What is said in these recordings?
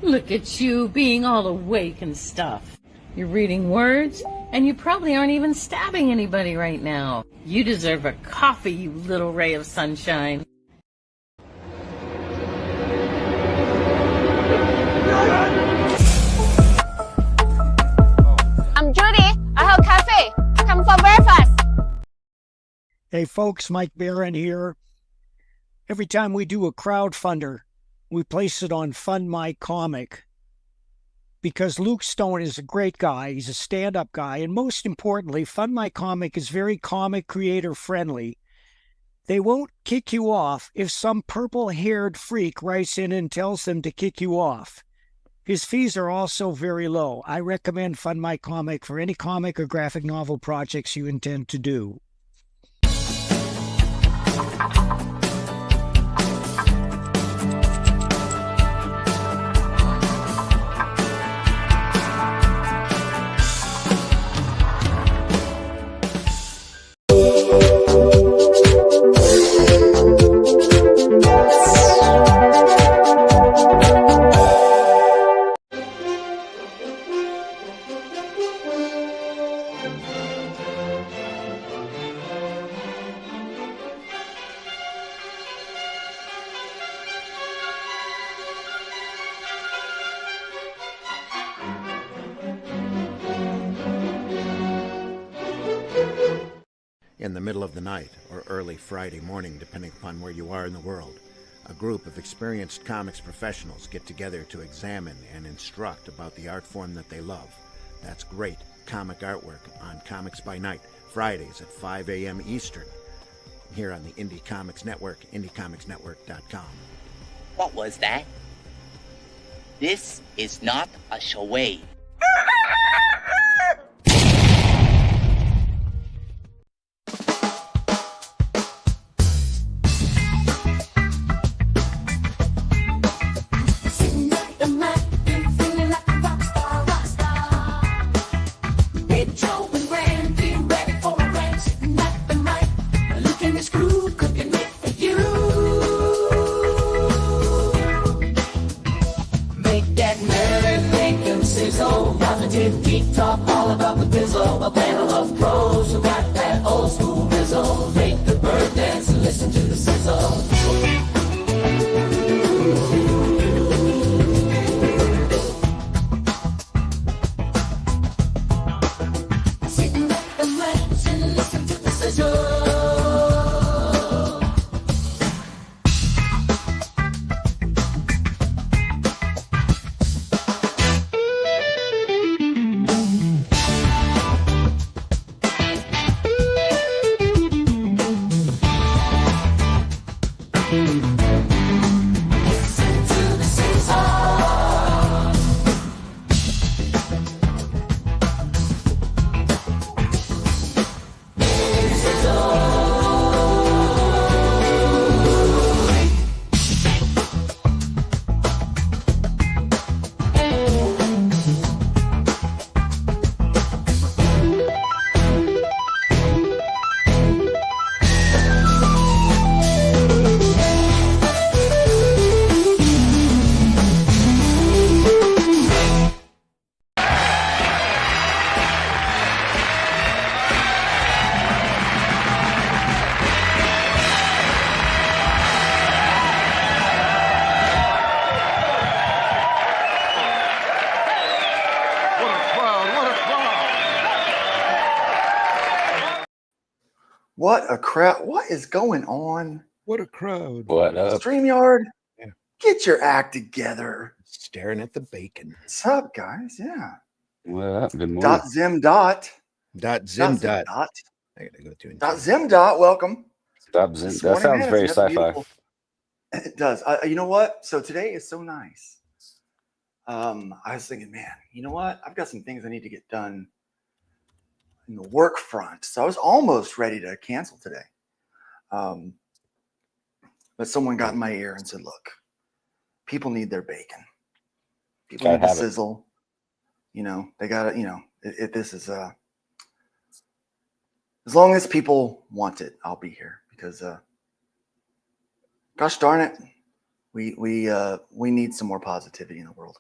Look at you being all awake and stuff. You're reading words, and you probably aren't even stabbing anybody right now. You deserve a coffee, you little ray of sunshine. I'm Judy. I have cafe. Come for breakfast. Hey folks, Mike Barron here. Every time we do a crowdfunder, we place it on Fund My Comic because Luke Stone is a great guy. He's a stand-up guy. And most importantly, Fund My Comic is very comic creator friendly. They won't kick you off if some purple-haired freak writes in and tells them to kick you off. His fees are also very low. I recommend Fund My Comic for any comic or graphic novel projects you intend to do. In the middle of the night or early Friday morning, depending upon where you are in the world, a group of experienced comics professionals get together to examine and instruct about the art form that they love. That's great comic artwork on Comics by Night, Fridays at 5 a.m. Eastern, here on the Indie Comics Network, indiecomicsnetwork.com. What was that? This is not a charade. Geek talk all about the bizzle. A panel of pros who got that old school rizzle. Make the bird dance and listen to the sizzle. Sitting back and relax and listen to the sizzle. What a crowd. What is going on? What a crowd. What up? StreamYard, Yeah. get your act together. Staring at the bacon. What's up, guys? Yeah. What up? Good morning. Dot Zim Dot. Zim Dot. I gotta go to Dot Zim Dot. Welcome. Stop Zim. This That morning, sounds man, very it's another sci-fi. beautiful- It does. You know what? So today is so nice. I was thinking, man, you know what? I've got some things I need to get done in the work front. So I was almost ready to cancel today. But someone got in my ear and said, look, people need their bacon. People Gotta need the have it. sizzle. You know, they got to, you know, this is, as long as people want it, I'll be here because, gosh darn it, we need some more positivity in the world.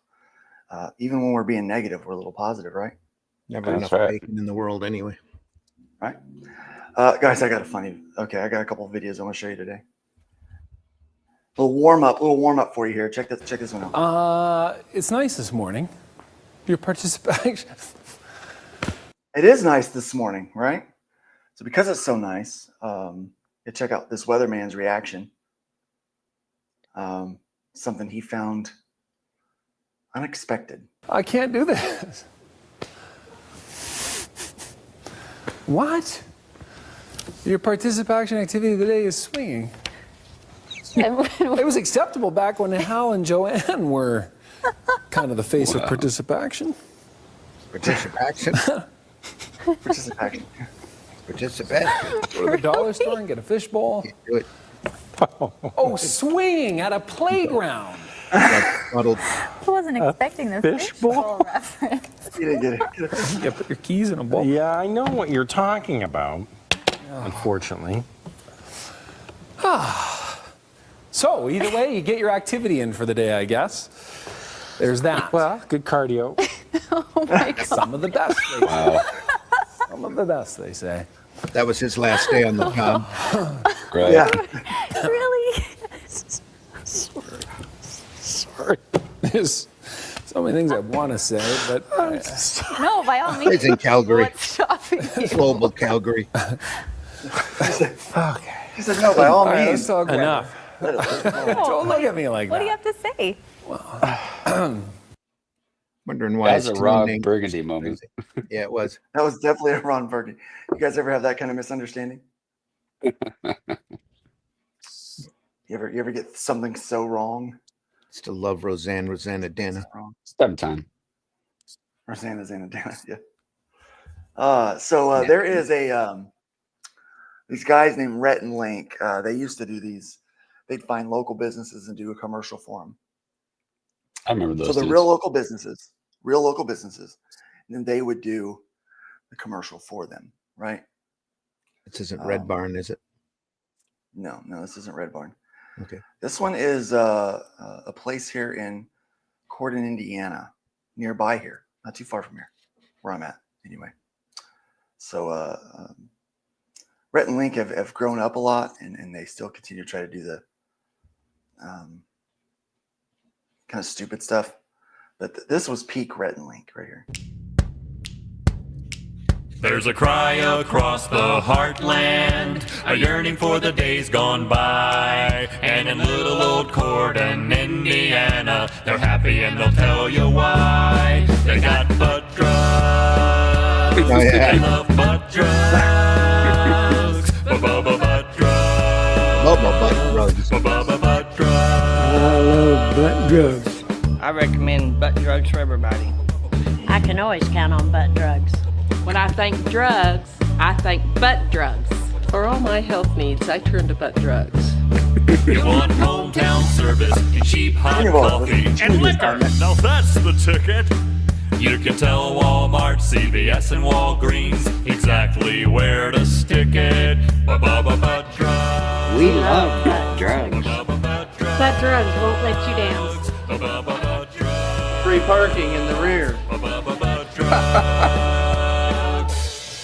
Even when we're being negative, we're a little positive, right? Never That's enough right. bacon in the world anyway. Right. Guys, I got I got a couple of videos I want to show you today. Little warm up for you here. Check this one out. It's nice this morning. Your participation. It is nice this morning, right? So because it's so nice, you check out this weatherman's reaction. Something he found unexpected. I can't do this. What? Your participation activity today is swinging. It was acceptable back when Hal and Joanne were kind of the face of participation. Participation. Participation. Participation. Go to the dollar store and get a fishbowl. Do it. Oh, swinging at a playground. Muddled. I wasn't expecting this fishbowl reference. You didn't get it. You put your keys in a bowl. Yeah, I know what you're talking about, unfortunately. So, either way, you get your activity in for the day, I guess. There's that. Well, good cardio. Oh my God. Some of the best, they say. Wow. Some of the best, they say. That was his last day on the job. Right. Yeah. Really? Sorry. There's so many things I want to say, but No, by all means. He's in Calgary. What's stopping you? Global Calgary. He said, no, by all all right, let's means. talk weather. Enough. Don't look at me like What do you that. have to say? Wondering why That was his a team Ron named- Burgundy moment. Yeah, it was. That was definitely a Ron Burgundy. You guys ever have that kind of misunderstanding? You ever get something so wrong? Still love Rosanna Dana. Wrong. Sometime. Rosanna Dana, yeah. So there is these guys named Rhett and Link. They used to do these. They'd find local businesses and do a commercial for them. I remember those. So the dudes. real local businesses, and then they would do the commercial for them, right? This isn't Red Barn, is it? No, this isn't Red Barn. Okay. This one is a place here in Corden, Indiana, nearby here, not too far from here, where I'm at, anyway. So Rhett and Link have grown up a lot, and they still continue to try to do the kind of stupid stuff. But this was peak Rhett and Link right here. There's a cry across the heartland, a yearning for the days gone by. And in little old Corden, Indiana, they're happy and they'll tell you why. They got butt drugs. Oh, yeah. They love butt drugs. Butt drugs. Bubba Butt Drugs. Butt drugs. I love butt drugs. I recommend butt drugs for everybody. I can always count on butt drugs. When I think drugs, I think butt drugs. For all my health needs, I turn to butt drugs. You want hometown service, cheap hot coffee, and liquor. Now that's the ticket. You can tell Walmart, CVS, and Walgreens exactly where to stick it. Butt drugs. We love butt drugs. Butt drugs won't let you down. Free parking in the rear.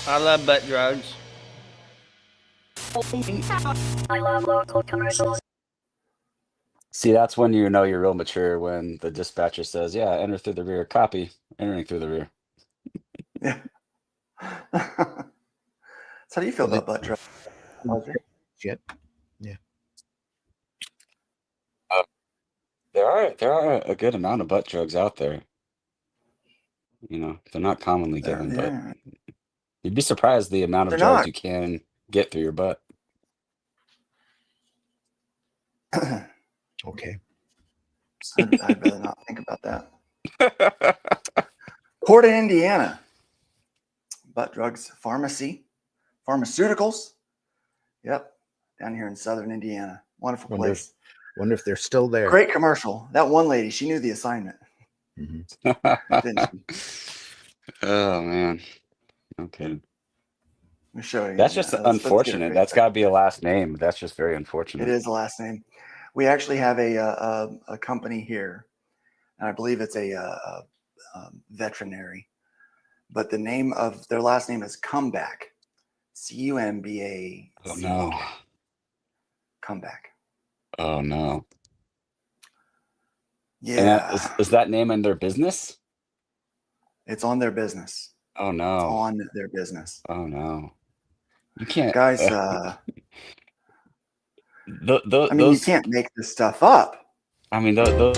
I love butt drugs. I love local commercials. See, that's when you know you're real mature, when the dispatcher says, yeah, enter through the rear. Copy. Entering through the rear. Yeah. So how do you feel about butt drugs? Shit. Yeah. There are a good amount of butt drugs out there. You know, they're not commonly given, Yeah. but you'd be surprised the amount of They're drugs not. you can get through your butt. Okay. I'd rather not think about that. Corden, Indiana. Butt drugs pharmacy, pharmaceuticals. Yep, down here in southern Indiana. Wonderful Wonder place. Wonder if they're still there. Great commercial. That one lady, she knew the assignment. Didn't she? Oh man. Okay. Let me show you. That's just Let's get a unfortunate. great That's picture. got to be a last name. That's just very It unfortunate. is the last name. We actually have a company here, and I believe it's a veterinary, but the name of their last name is Comeback. Cumba. Oh no. Comeback. Oh no. And Yeah, is that name in their business? it's on their business. Oh It's no. on their business. Oh no. You can't. Guys, I I mean, you those. can't make this stuff up. I mean, those.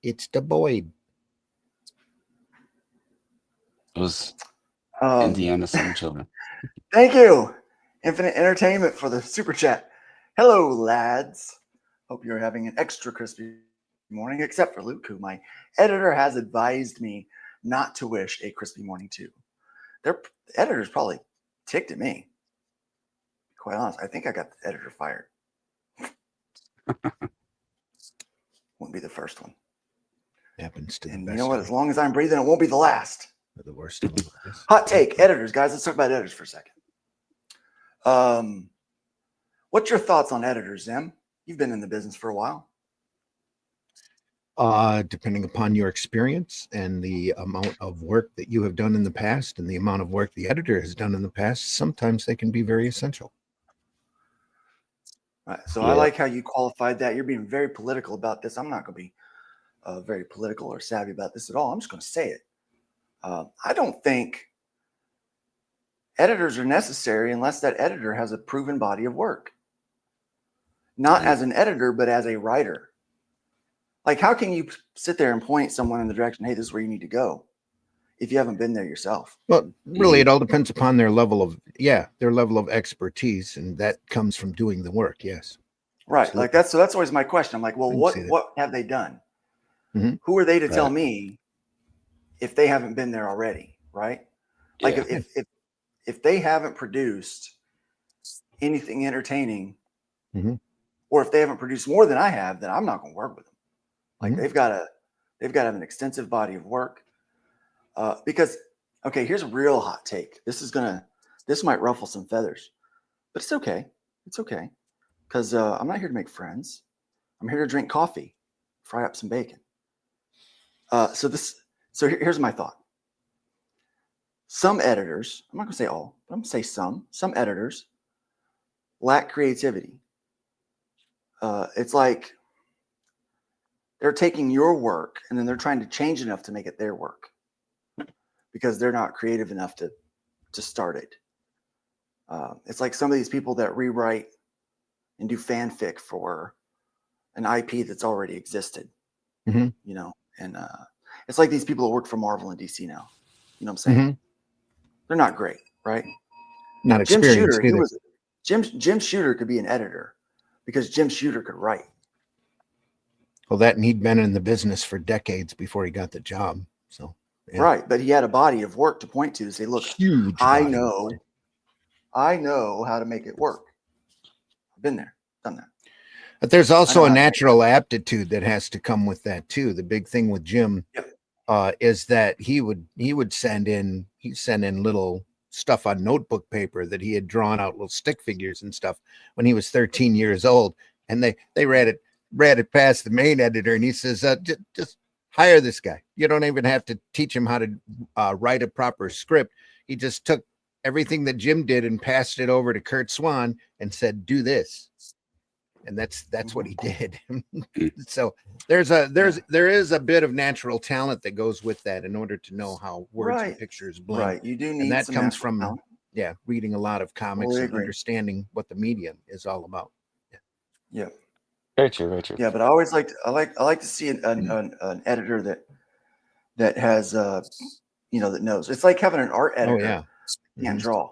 It's the Boyd. Those Um, Indiana Summer Children. Thank you, Infinite Entertainment, for the super chat. Hello, lads. Hope you're having an extra crispy morning, except for Luke, who my editor has advised me not to wish a crispy morning to. The editor's probably ticked at me. Quite honest, I think I got the editor fired. Won't be the first one. Happens to the And best. you know what? As long as I'm breathing, it won't be the last. Or the worst of them. Hot take, editors, guys. Let's talk about editors for a second. What's your thoughts on editors, Zim? You've been in the business for a while. Depending upon your experience and the amount of work that you have done in the past and the amount of work the editor has done in the past, sometimes they can be very essential. All right, so I like how you qualified that. You're being very political about this. I'm not going to be very political or savvy about this at all. I'm just going to say it. I don't think editors are necessary unless that editor has a proven body of work. Not as an editor, but as a writer. Like, how can you sit there and point someone in the direction, hey, this is where you need to go, if you haven't been there yourself? Well, really, it all depends upon their level of expertise, and that comes from doing the work. Yes. Right. Absolutely. Like that's always my question. I'm like, well, I can what see that. what have they done? Mhm. Who are they to tell Right. me if they haven't been there already? Right. Like Yeah. if they haven't produced anything entertaining, Mhm. or if they haven't produced more than I have, then I'm not going to work with them. Like Mhm. they've got to have an extensive body of work. Because okay, here's a real hot take. This might ruffle some feathers, but it's okay. It's okay. Because I'm not here to make friends. I'm here to drink coffee, fry up some bacon. So here's my thought. Some editors, I'm not going to say all, but I'm going to say some editors lack creativity. It's like they're taking your work and then they're trying to change enough to make it their work because they're not creative enough to start it. It's like some of these people that rewrite and do fanfic for an IP that's already existed, Mhm. you know, and it's like these people that work for Marvel and DC now. You know what I'm saying? Mhm. They're not great, right? Not Jim experienced Shooter, either. Jim Shooter could be an editor because Jim Shooter could write. Well, that and he'd been in the business for decades before he got the job. So yeah. Right. But he had a body of work to point to say, look, Huge. I body. know how to make it work. I've been there, done that. But there's also know a how to- natural aptitude that has to come with that too. The big thing with Jim is that he'd send in little stuff on notebook paper that he had drawn out, little stick figures and stuff when he was 13 years old, and they read it past the main editor, and he says, just hire this guy. You don't even have to teach him how to write a proper script. He just took everything that Jim did and passed it over to Kurt Swan and said, do this. And that's what he did. So there is a bit of natural talent that goes with that in order to know how words and Right. pictures blend. Right. You do need And that some comes natural from talent. reading a lot of comics Totally and agree. understanding what the medium is all about. Yeah. Very true. Very true. Yeah, but I like to see an editor that has that knows. It's like having an art editor. Oh yeah. who can't draw.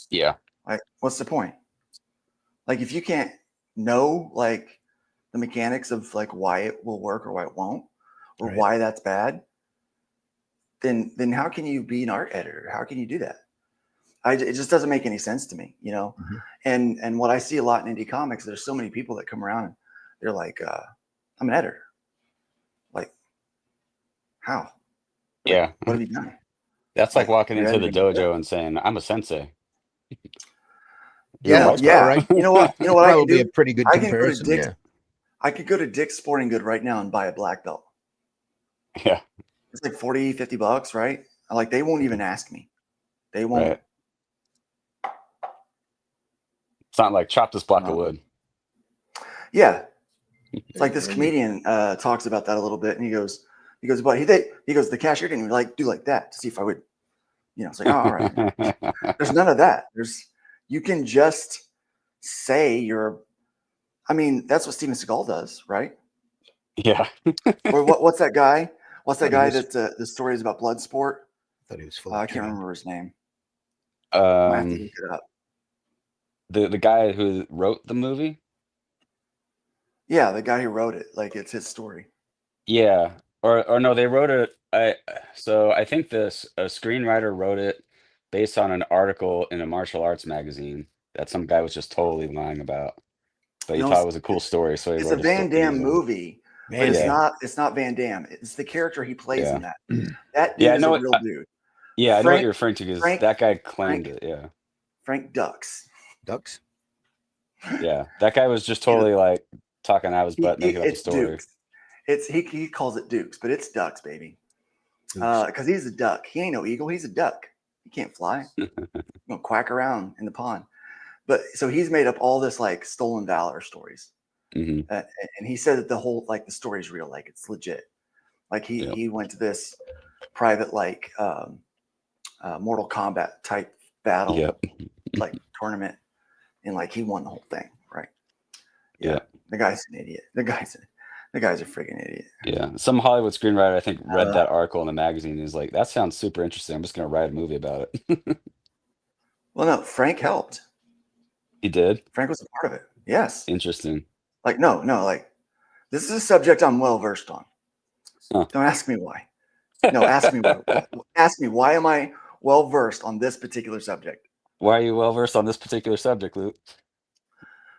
Yeah. Like, what's the point? Like, if you can't know like the mechanics of like why it will work or why it won't, or Right. why that's bad, then how can you be an art editor? How can you do that? It just doesn't make any sense to me, you know. And what I see a lot in indie comics, there's so many people that come around and they're like, I'm an editor. Like, how? Yeah. What have you done? That's like walking you're into the editing dojo and saying, I'm a sensei. Yeah, yeah. right. You know what? You know what I can Probably do? a pretty good I can go to comparison. Dick's. Yeah. I could go to Dick's Sporting Good right now and buy a black belt. Yeah. It's like $40-$50, right? Like they won't even ask me. They won't. Right. It's not like chop this block of wood. Yeah. It's like this comedian talks about that a little bit, and he goes, but he goes, the cashier didn't even like do like that to see if I would, you know. It's like, oh, all right. There's none of that. You can just say I mean, that's what Steven Seagal does, right? Yeah. Or what's that guy? What's that guy that the story is about Bloodsport? I thought he was full. I can't remember his name. I have to look it up. The guy who wrote the movie? Yeah, the guy who wrote it. Like it's his story. Yeah. Or no, they wrote it. I think a screenwriter wrote it based on an article in a martial arts magazine that some guy was just totally lying about. But he thought it was a cool story, so he It's wrote a Van Damme movie, but it's Yeah. not Van Damme. It's the character he plays in Yeah. that. That dude Yeah, I is know a real dude. Yeah, I know what Frank- you're referring to because Frank- that guy claimed it. Yeah. Frank Dux. Ducks. Yeah. That guy was just totally like talking out of his butt, making up a It's story. Dukes. He calls it Dukes, but it's Ducks, baby. Because he's a duck. He ain't no eagle. He's a duck. He can't fly. He's gonna quack around in the pond. But so he's made up all this like stolen valor stories, Mhm. and he said that the story's real, like it's legit. Like he went to this private like Mortal Kombat type battle, Yep. like tournament, and like he won the whole thing, right? Yeah. The guy's an idiot. The guy's a freaking idiot. Yeah. Some Hollywood screenwriter, I think, read that article in the magazine and is like, that sounds super interesting. I'm just going to write a movie about it. Well, no, Frank helped. He did? Frank was a part of it. Yes. Interesting. Like, no, like this is a subject I'm well versed on. Huh. Don't ask me why. No, ask me ask me why am I well versed on this particular subject? Why are you well versed on this particular subject, Luke?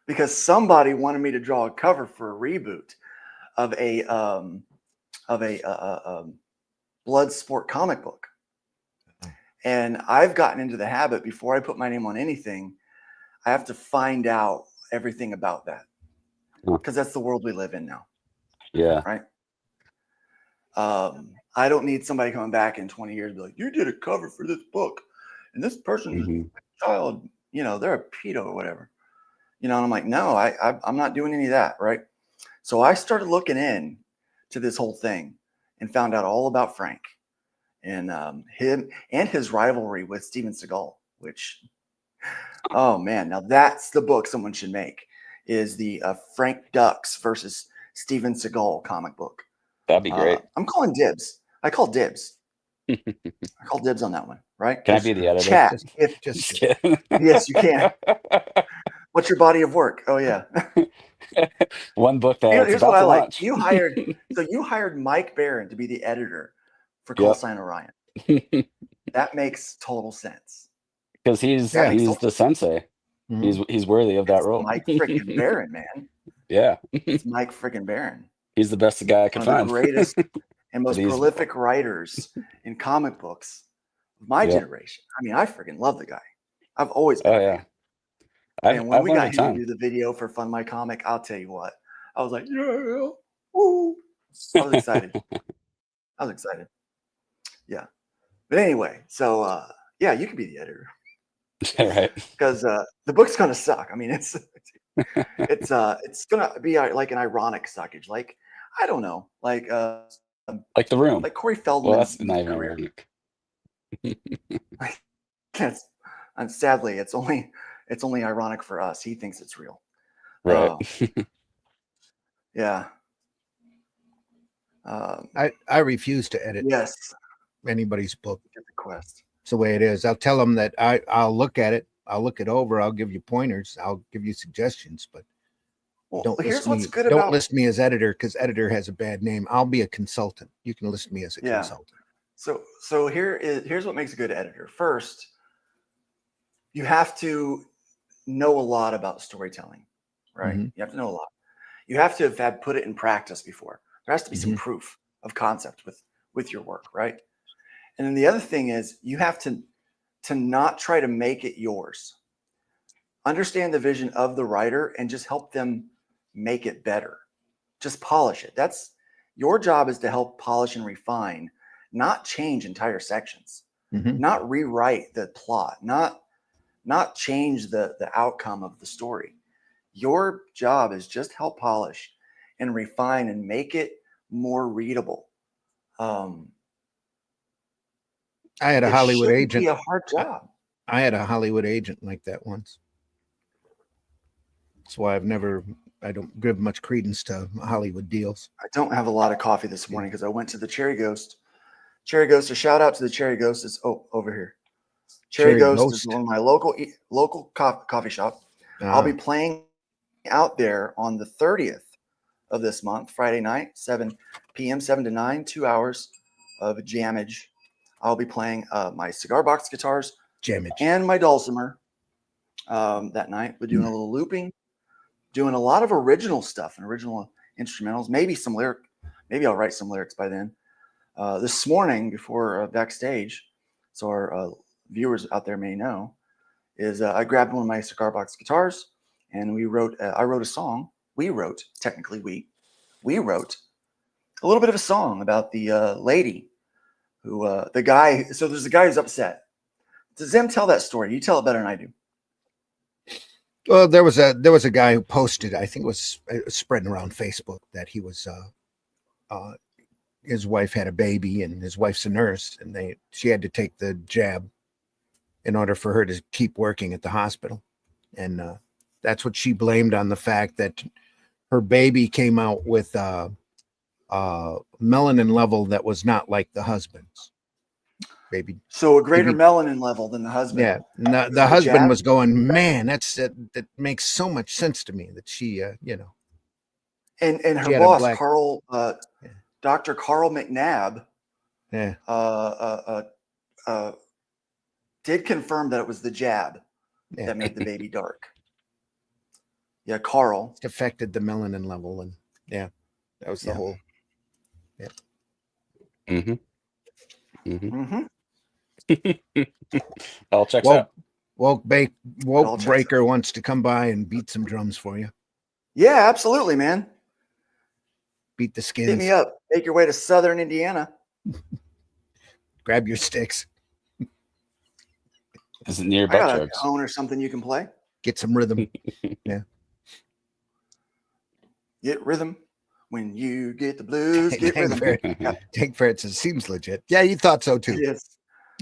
Because somebody wanted me to draw a cover for a reboot of a Bloodsport comic book. And I've gotten into the habit, before I put my name on anything, I have to find out everything about that, because that's the world we live in now. Yeah. Right. I don't need somebody coming back in 20 years and be like, you did a cover for this book and this person's child, you know, they're a pedo or whatever, you know. And I'm like, no, I'm not doing any of that. Right. So I started looking in to this whole thing and found out all about Frank and him and his rivalry with Steven Seagal, which, oh man, now that's the book someone should make, is the Frank Dux versus Steven Seagal comic book. That'd be great. I'm calling dibs. I call dibs. I call dibs on that one, right? Can I be the editor? Chat. Just kidding. Yes, you can. What's your body of work? Oh yeah. One book that Here's it's about what I to like. launch. You hired Mike Barron to be the editor for Call Sign Orion. That makes total sense. Because he's the sensei. He's worthy of that role. Mike freaking Barron, man. Yeah. It's Mike freaking Barron. He's the best guy I could One of find. the greatest and most He's- prolific writers in comic books of my generation. I mean, I freaking love the guy. I've always been. Oh yeah. And when I've we learned got a him ton. to do the video for Fund My Comic, I'll tell you what, I was like, yeah, woo. I was excited. Yeah. But anyway, so yeah, you could be the editor. Right. Because the book's gonna suck. I mean, it's gonna be like an ironic suckage. Like, I don't know, like Like The Room. like Corey Feldman. Well, that's not even ironic. Yes. And sadly, it's only ironic for us. He thinks it's real. Right. Yeah. I refuse to edit Yes. anybody's book. Get the quest. It's the way it is. I'll tell them that I'll look at it. I'll look it over. I'll give you pointers. I'll give you suggestions, but Well, Don't here's list what's me. good Don't about list me as editor because editor has a bad name. I'll be a consultant. You can list me as a yeah. consultant. So here's what makes a good editor. First, you have to know a lot about storytelling, right? Mhm. You have to know a lot. You have to have had put it in practice before. There has to be some proof of concept with your work, right? And then the other thing is you have to not try to make it yours. Understand the vision of the writer and just help them make it better. Just polish it. That's your job, is to help polish and refine, not change entire sections, not rewrite the plot, not change the outcome of the story. Your job is just help polish and refine and make it more readable. I had a It Hollywood shouldn't agent. be a hard job. I had a Hollywood agent like that once. That's why I don't give much credence to Hollywood deals. I don't have a lot of coffee this morning because I went to the Cherry Ghost. Cherry Ghost, a shout out to the Cherry Ghost. Is over here. Cherry Ghost is one of my local coffee shop. I'll be playing out there on the 30th of this month, Friday night, 7 p.m., 7 to 9, 2 hours of jammage. I'll be playing my cigar box guitars and my dulcimer that night. We're doing a little looping, doing a lot of original stuff and original instrumentals, maybe some lyric. Maybe I'll write some lyrics by then. This morning before backstage, so our viewers out there may know, is I grabbed one of my cigar box guitars and I wrote a song. We wrote a little bit of a song about the lady who, the guy. So there's a guy who's upset. Does Zim tell that story? You tell it better than I do. Well, there was a guy who posted, I think it was spreading around Facebook, that he was his wife had a baby and his wife's a nurse, and she had to take the jab in order for her to keep working at the hospital. And that's what she blamed on the fact that her baby came out with melanin level that was not like the husband's baby. So a greater melanin level than the husband. Yeah. The husband was going, man, that makes so much sense to me that she, And her she had a boss, Carl, Dr. Carl McNabb, did confirm that it was the jab that made the baby dark. Yeah, Carl. It affected the melanin level, and that was the whole. Yeah. All checks out. Woke Breaker wants to come by and beat some drums for you. Yeah, absolutely, man. Beat the skins. Hit me up. Make your way to Southern Indiana. Grab your sticks. Is it near I butt got a drugs? tone or something you can play. Get some rhythm. Yeah. Get rhythm. When you get the blues, get rhythm. Take for it. It seems legit. Yeah, you thought so too. Yes.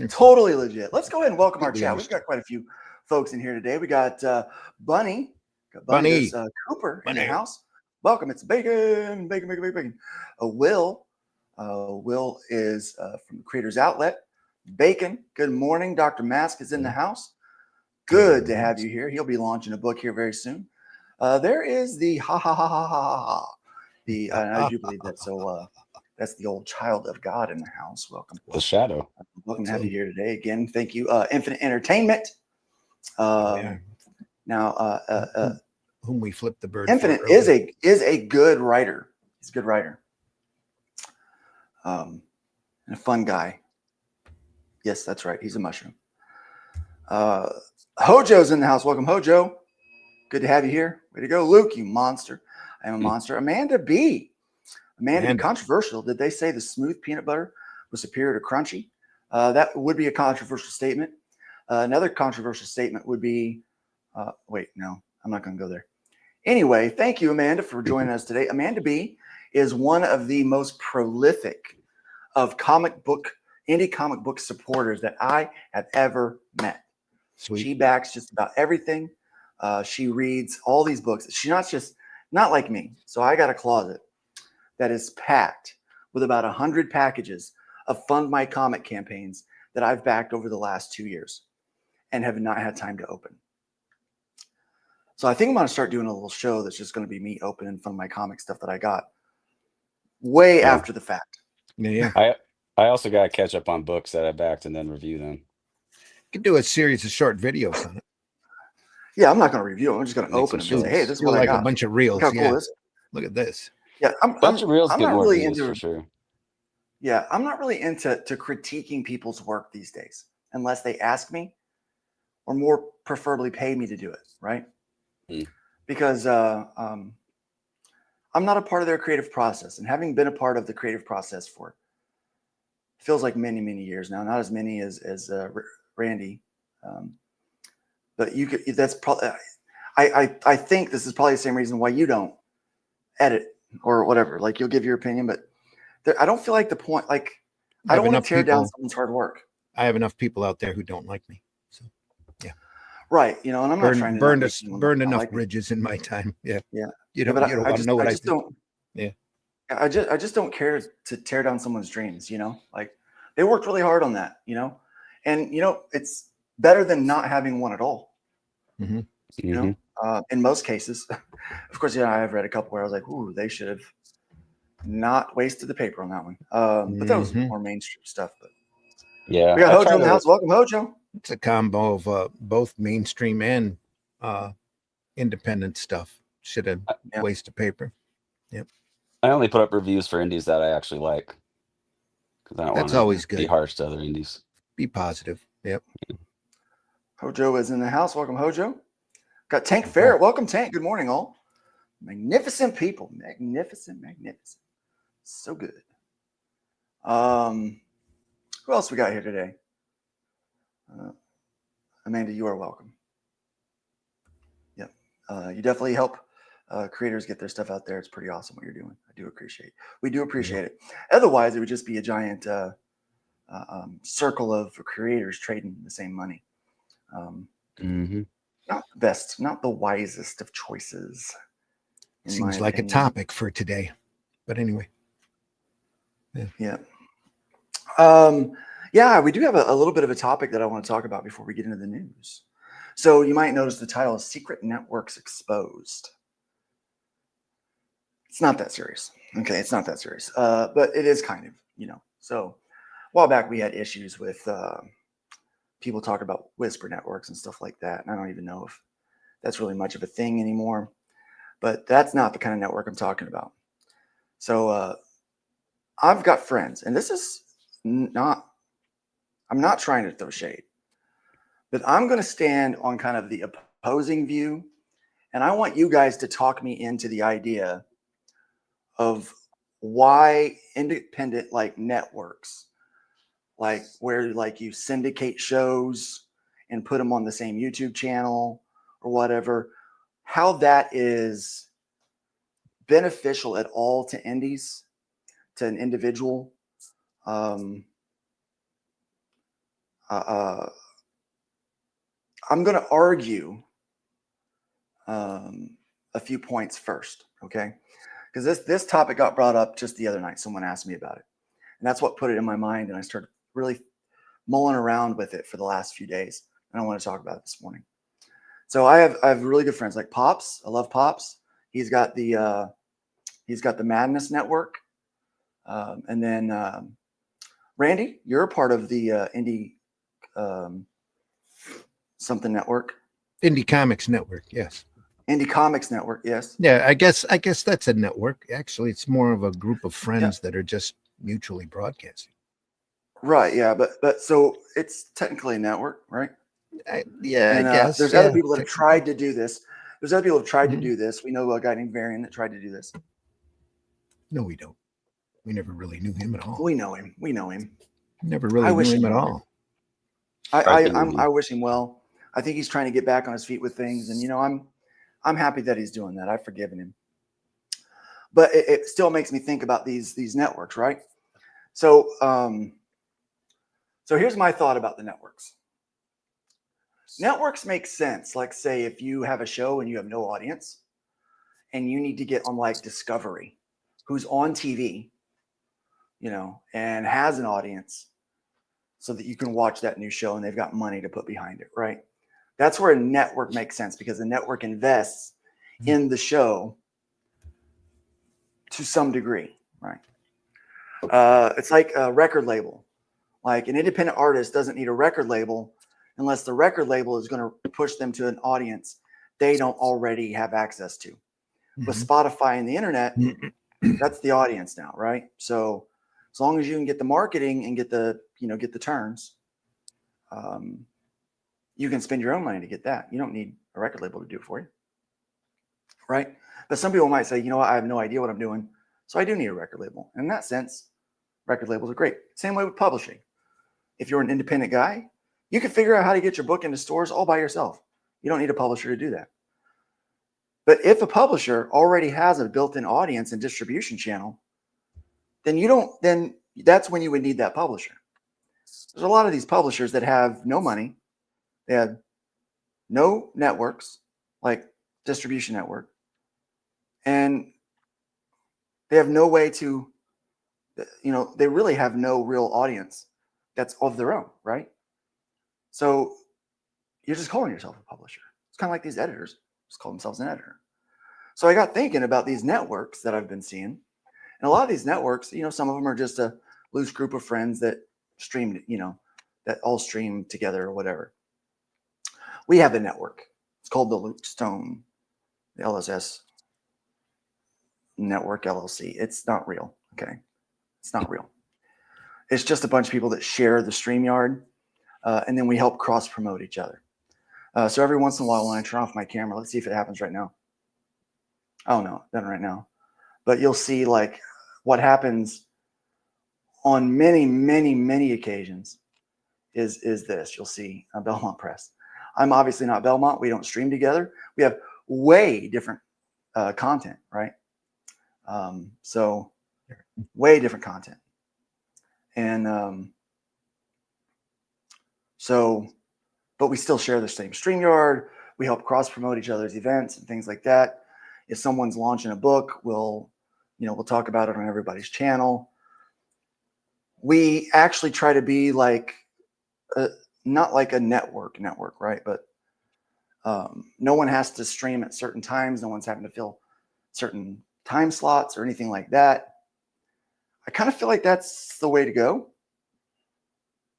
Totally legit. Let's go ahead and welcome our chat. We've got quite a few folks in here today. We got Bunny. Bunny. Cooper in the house. Welcome. It's Bacon. Will. Will is from Creators Outlet. Bacon. Good morning. Dr. Mask is in the house. Good to have you here. He'll be launching a book here very soon. There is the ha ha ha ha ha ha. I do believe that. So that's the old child of God in the house. Welcome. The shadow. Welcome to have you here today. Again, thank you. Infinite Entertainment. Now, whom we flipped the bird. Infinite is a good writer. He's a good writer. And a fun guy. Yes, that's right. He's a mushroom. Hojo's in the house. Welcome, Hojo. Good to have you here. Way to go, Luke, you monster. I am a monster. Amanda B. Amanda, controversial. Did they say the smooth peanut butter was superior to crunchy? That would be a controversial statement. Another controversial statement would be, wait, no, I'm not going to go there. Anyway, thank you, Amanda, for joining us today. Amanda B is one of the most prolific of indie comic book supporters that I have ever met. Sweet. She backs just about everything. She reads all these books. She's not like me. So I got a closet that is packed with about 100 packages of Fund My Comic campaigns that I've backed over the last 2 years and have not had time to open. So I think I'm going to start doing a little show that's just going to be me opening some of my comic stuff that I got way Yeah. after the fact. Yeah. I also got to catch up on books that I backed and then review them. You could do a series of short videos on it. Yeah, I'm not going to review them. I'm just going to Make open some them and say, hey, this is Do what I like got. a bunch of reels. Look how Yeah. cool this is. Look at this. Yeah, Bunch of reels I'm get not more really views into for sure. Yeah, I'm not really into critiquing people's work these days, unless they ask me, or more preferably pay me to do it, right? Because I'm not a part of their creative process, and having been a part of the creative process for feels like many, many years now. Not as many as Randy, but you could. That's probably. I think this is probably the same reason why you don't edit or whatever. Like you'll give your opinion, but I don't feel like the point. Like I don't want to tear down someone's hard work. I have enough people out there who don't like me. So yeah. Right. You know, and I'm not trying to burned enough bridges in my time. Yeah. Yeah. You don't but want to know what I just do. don't. Yeah. I just don't care to tear down someone's dreams. You know, like they worked really hard on that. You know, and you know it's better than not having one at all. Mm-hmm. You know, in most cases, of course, yeah, I've read a couple where I was like, ooh, they should have not wasted the paper on that one. But that was more mainstream stuff. But yeah, we got Hojo in the house. Welcome, Hojo. It's a combo of both mainstream and independent stuff. Should have wasted paper. Yep. I only put up reviews for indies that I actually like. Because I don't That's want always to good. be harsh to other indies. Be positive. Yep. Hojo is in the house. Welcome, Hojo. Got Tank Ferret. Welcome, Tank. Good morning, all. Magnificent people. Magnificent. So good. Who else we got here today? Amanda, you are welcome. Yep. You definitely help creators get their stuff out there. It's pretty awesome what you're doing. We do appreciate it. Otherwise, it would just be a giant circle of creators trading the same money. Not the best, not the wisest of choices. Seems like a topic for today. But anyway. Yeah. Yeah, we do have a little bit of a topic that I want to talk about before we get into the news. So you might notice the title is Secret Networks Exposed. It's not that serious. Okay, it's not that serious. But it is kind of, you know. So a while back we had issues with people talking about whisper networks and stuff like that. And I don't even know if that's really much of a thing anymore. But that's not the kind of network I'm talking about. So I've got friends, and this is not, I'm not trying to throw shade, but I'm going to stand on kind of the opposing view. And I want you guys to talk me into the idea of why independent like networks, like where like you syndicate shows and put them on the same YouTube channel or whatever, how that is beneficial at all to indies, to an individual. I'm going to argue a few points first, okay? Because this topic got brought up just the other night. Someone asked me about it, and that's what put it in my mind. And I started really mulling around with it for the last few days. And I want to talk about it this morning. So I have really good friends like Pops. I love Pops. He's got the Madness Network, and then Randy, you're a part of the Indie something network. Indie Comics Network, yes. Indie Comics Network, yes. Yeah, I guess that's a network. Actually, it's more of a group of friends that are just mutually broadcasting. Right. Yeah. But so it's technically a network, right? I And, guess. there's other people that have tried to do this. There's other people who have tried to do this. We know a guy named Varian that tried to do this. No, we don't. We never really knew him at all. We know him. Never really knew him at all. I wish him well. I think he's trying to get back on his feet with things, and you know, I'm happy that he's doing that. I've forgiven him. But it still makes me think about these networks, right? So so here's my thought about the networks. Networks make sense. Like, say, if you have a show and you have no audience and you need to get on like Discovery, who's on TV, you know, and has an audience so that you can watch that new show and they've got money to put behind it, right? That's where a network makes sense, because the network invests in the show to some degree, right? It's like a record label. Like an independent artist doesn't need a record label unless the record label is going to push them to an audience they don't already have access to. With Spotify and the internet, that's the audience now, right? So as long as you can get the marketing and get the, get the turns, you can spend your own money to get that. You don't need a record label to do it for you, right? But some people might say, you know what, I have no idea what I'm doing, so I do need a record label. And in that sense, record labels are great. Same way with publishing. If you're an independent guy, you can figure out how to get your book into stores all by yourself. You don't need a publisher to do that. But if a publisher already has a built-in audience and distribution channel, then that's when you would need that publisher. There's a lot of these publishers that have no money. They have no networks, like distribution network, and they have no way to, they really have no real audience that's of their own, right? So you're just calling yourself a publisher. It's kind of like these editors just call themselves an editor. So I got thinking about these networks that I've been seeing. And a lot of these networks, some of them are just a loose group of friends that streamed, that all stream together or whatever. We have a network. It's called the Luke Stone, the LSS Network LLC. It's not real. Okay. It's not real. It's just a bunch of people that share the StreamYard, and then we help cross promote each other. So every once in a while when I turn off my camera, let's see if it happens right now. Oh no, it doesn't right now. But you'll see like what happens on many, many, many occasions is this. You'll see Belmont Press. I'm obviously not Belmont. We don't stream together. We have way different content, right? So way different content. And but we still share the same StreamYard. We help cross promote each other's events and things like that. If someone's launching a book, we'll talk about it on everybody's channel. We actually try to be like, not like a network, right? But no one has to stream at certain times. No one's having to fill certain time slots or anything like that. I kind of feel like that's the way to go.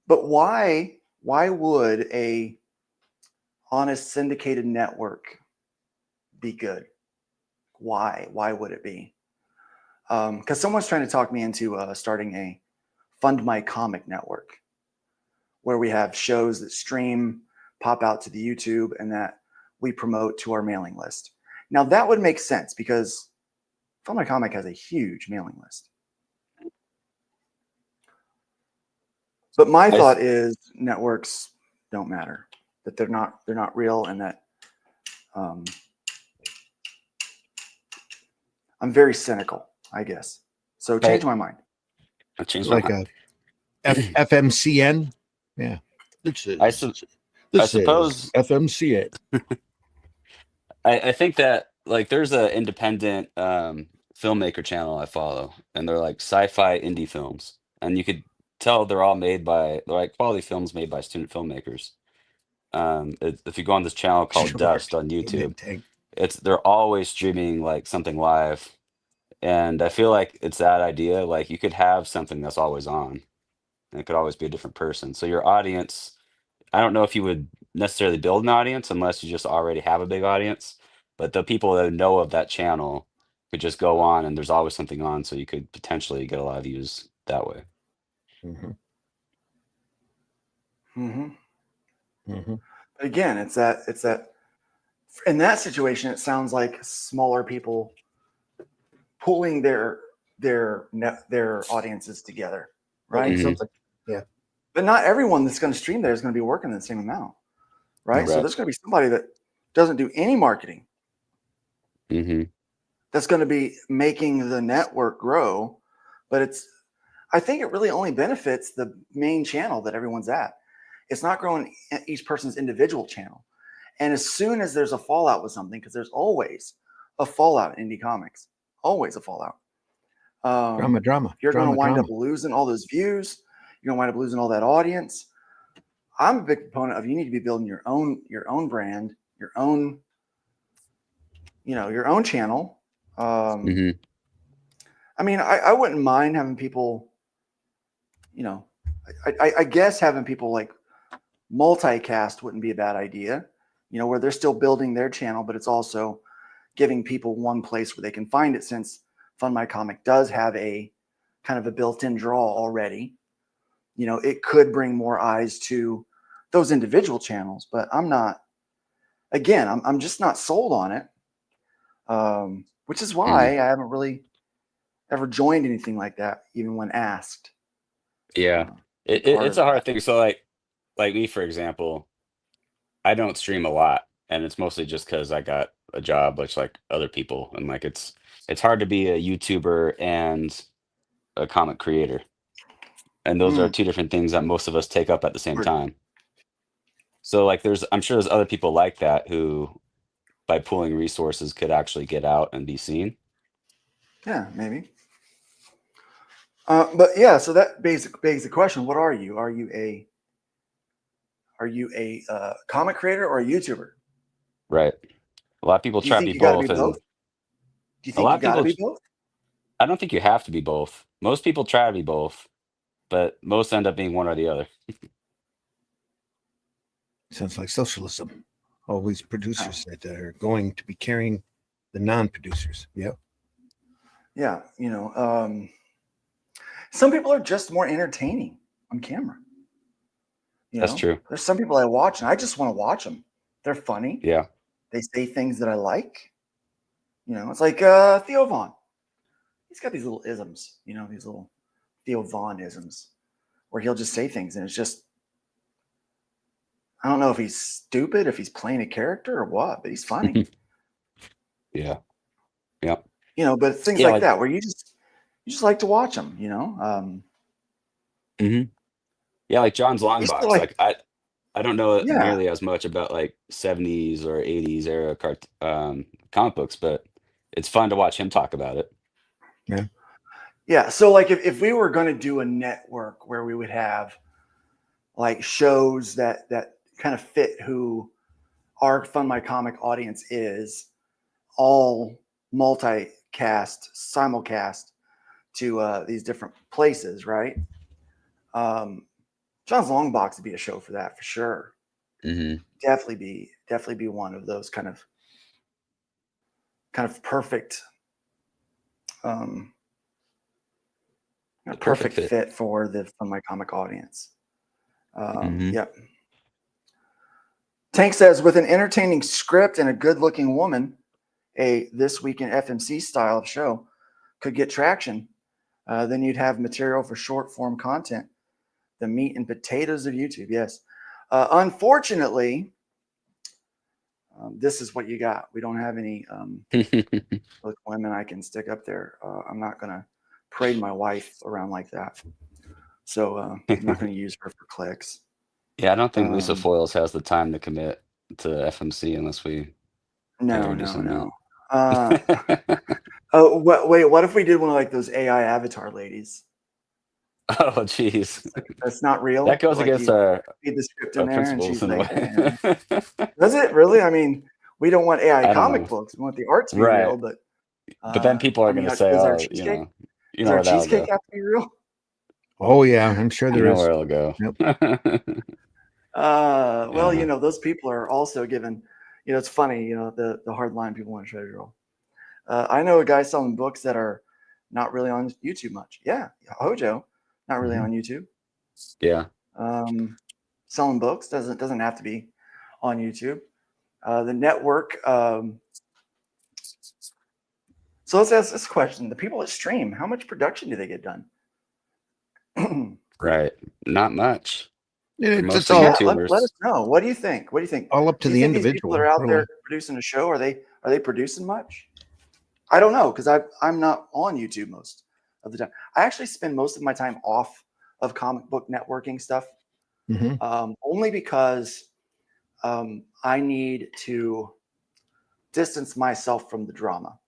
But why would a honest syndicated network be good? Why would it be? Because someone's trying to talk me into starting a Fund My Comic network, where we have shows that stream, pop out to the YouTube, and that we promote to our mailing list. Now that would make sense because Fund My Comic has a huge mailing list. But my thought is networks don't matter, that they're not real, and that I'm very cynical, I guess. So change my mind. I changed Like my mind. FMCN. Yeah. I suppose FMCN. I think that like there's an independent filmmaker channel I follow, and they're like sci-fi indie films, and you could tell they're all made by like quality films made by student filmmakers. If you go on this channel called Dust on YouTube, they're always streaming like something live, and I feel like it's that idea. Like you could have something that's always on, and it could always be a different person. So your audience, I don't know if you would necessarily build an audience unless you just already have a big audience, but the people that know of that channel could just go on, and there's always something on, so you could potentially get a lot of views that way. But again, it's that in that situation, it sounds like smaller people pulling their audiences together, right? Something. Yeah. But not everyone that's going to stream there is going to be working the same amount, right? So there's going to be somebody that doesn't do any marketing. That's going to be making the network grow, but I think it really only benefits the main channel that everyone's at. It's not growing each person's individual channel. And as soon as there's a fallout with something, because there's always a fallout in indie comics, always a fallout. Drama. You're going to wind up losing all those views. You're going to wind up losing all that audience. I'm a big proponent of you need to be building your own brand, your own, your own channel. Mm-hmm. I mean, I wouldn't mind having people, I guess having people like multicast wouldn't be a bad idea, where they're still building their channel, but it's also giving people one place where they can find it, since Fund My Comic does have a kind of a built-in draw already. It could bring more eyes to those individual channels, but I'm just not sold on it. Which is why I haven't really ever joined anything like that, even when asked. Yeah, it's a hard thing. So like me, for example, I don't stream a lot, and it's mostly just because I got a job, which like other people, and like it's hard to be a YouTuber and a comic creator, and those are two different things that most of us take up at the same time. So like I'm sure there's other people like that who, by pooling resources, could actually get out and be seen. Yeah, maybe. But yeah, so that begs the question: what are you? Are you a comic creator or a YouTuber? Right. A lot of people try to be both. Do you think you got to be both? I don't think you have to be both. Most people try to be both, but most end up being one or the other. Sounds like socialism. All these producers that are going to be carrying the non-producers. Yep. Yeah, some people are just more entertaining on camera. That's true. There's some people I watch and I just want to watch them. They're funny. Yeah. They say things that I like. It's like Theo Vaughn. He's got these little isms, these little Theo Vaughn isms, where he'll just say things and it's just, I don't know if he's stupid, if he's playing a character or what, but he's funny. Yeah. Yeah. But things like that where you just like to watch them, Mm-hmm. Yeah, like John's Longbox. Like I don't know nearly as much about like 70s or 80s era comic books, but it's fun to watch him talk about it. Yeah. Yeah. So like if we were going to do a network where we would have like shows that kind of fit who our Fund My Comic audience is, all multicast, simulcast to these different places, right? John's Longbox would be a show for that for sure. Mm-hmm. Definitely be one of those kind of perfect, perfect fit for the Fund My Comic audience. Yep. Tank says, with an entertaining script and a good-looking woman, a This Week in FMC style of show could get traction. Then you'd have material for short-form content. The meat and potatoes of YouTube, yes. Unfortunately, this is what you got. We don't have any women I can stick up there. I'm not going to parade my wife around like that. So I'm not going to use her for clicks. Yeah, I don't think Lisa Foyles has the time to commit to FMC unless we No. Wait, what if we did one of like those AI avatar ladies? Oh, geez. That's not real. That goes against our feed the script in there, and she's principles in like, a way. does it really? I mean, we don't want AI I don't comic know. books. We want the art to be Right. real, but then people are going to say, does our "Oh, cheesecake, you does know our where that'll cheesecake go." have to be real? Oh yeah, I'm sure You there know is. where it'll go. Yep. Well, Yeah. those people are also given, it's funny, the hardline people want to treasure roll. I know a guy selling books that are not really on YouTube much. Yeah, Hojo, not really on YouTube. Yeah. Selling books doesn't have to be on YouTube. The network. So let's ask this question: the people that stream, how much production do they get done? Right. Not much. It's Mostly all Let us know. What do you think? all up to Do the you think these individual. people that are out there really. producing a show, are they producing much? I don't know, because I'm not on YouTube most of the time. I actually spend most of my time off of comic book networking stuff, only because I need to distance myself from the drama,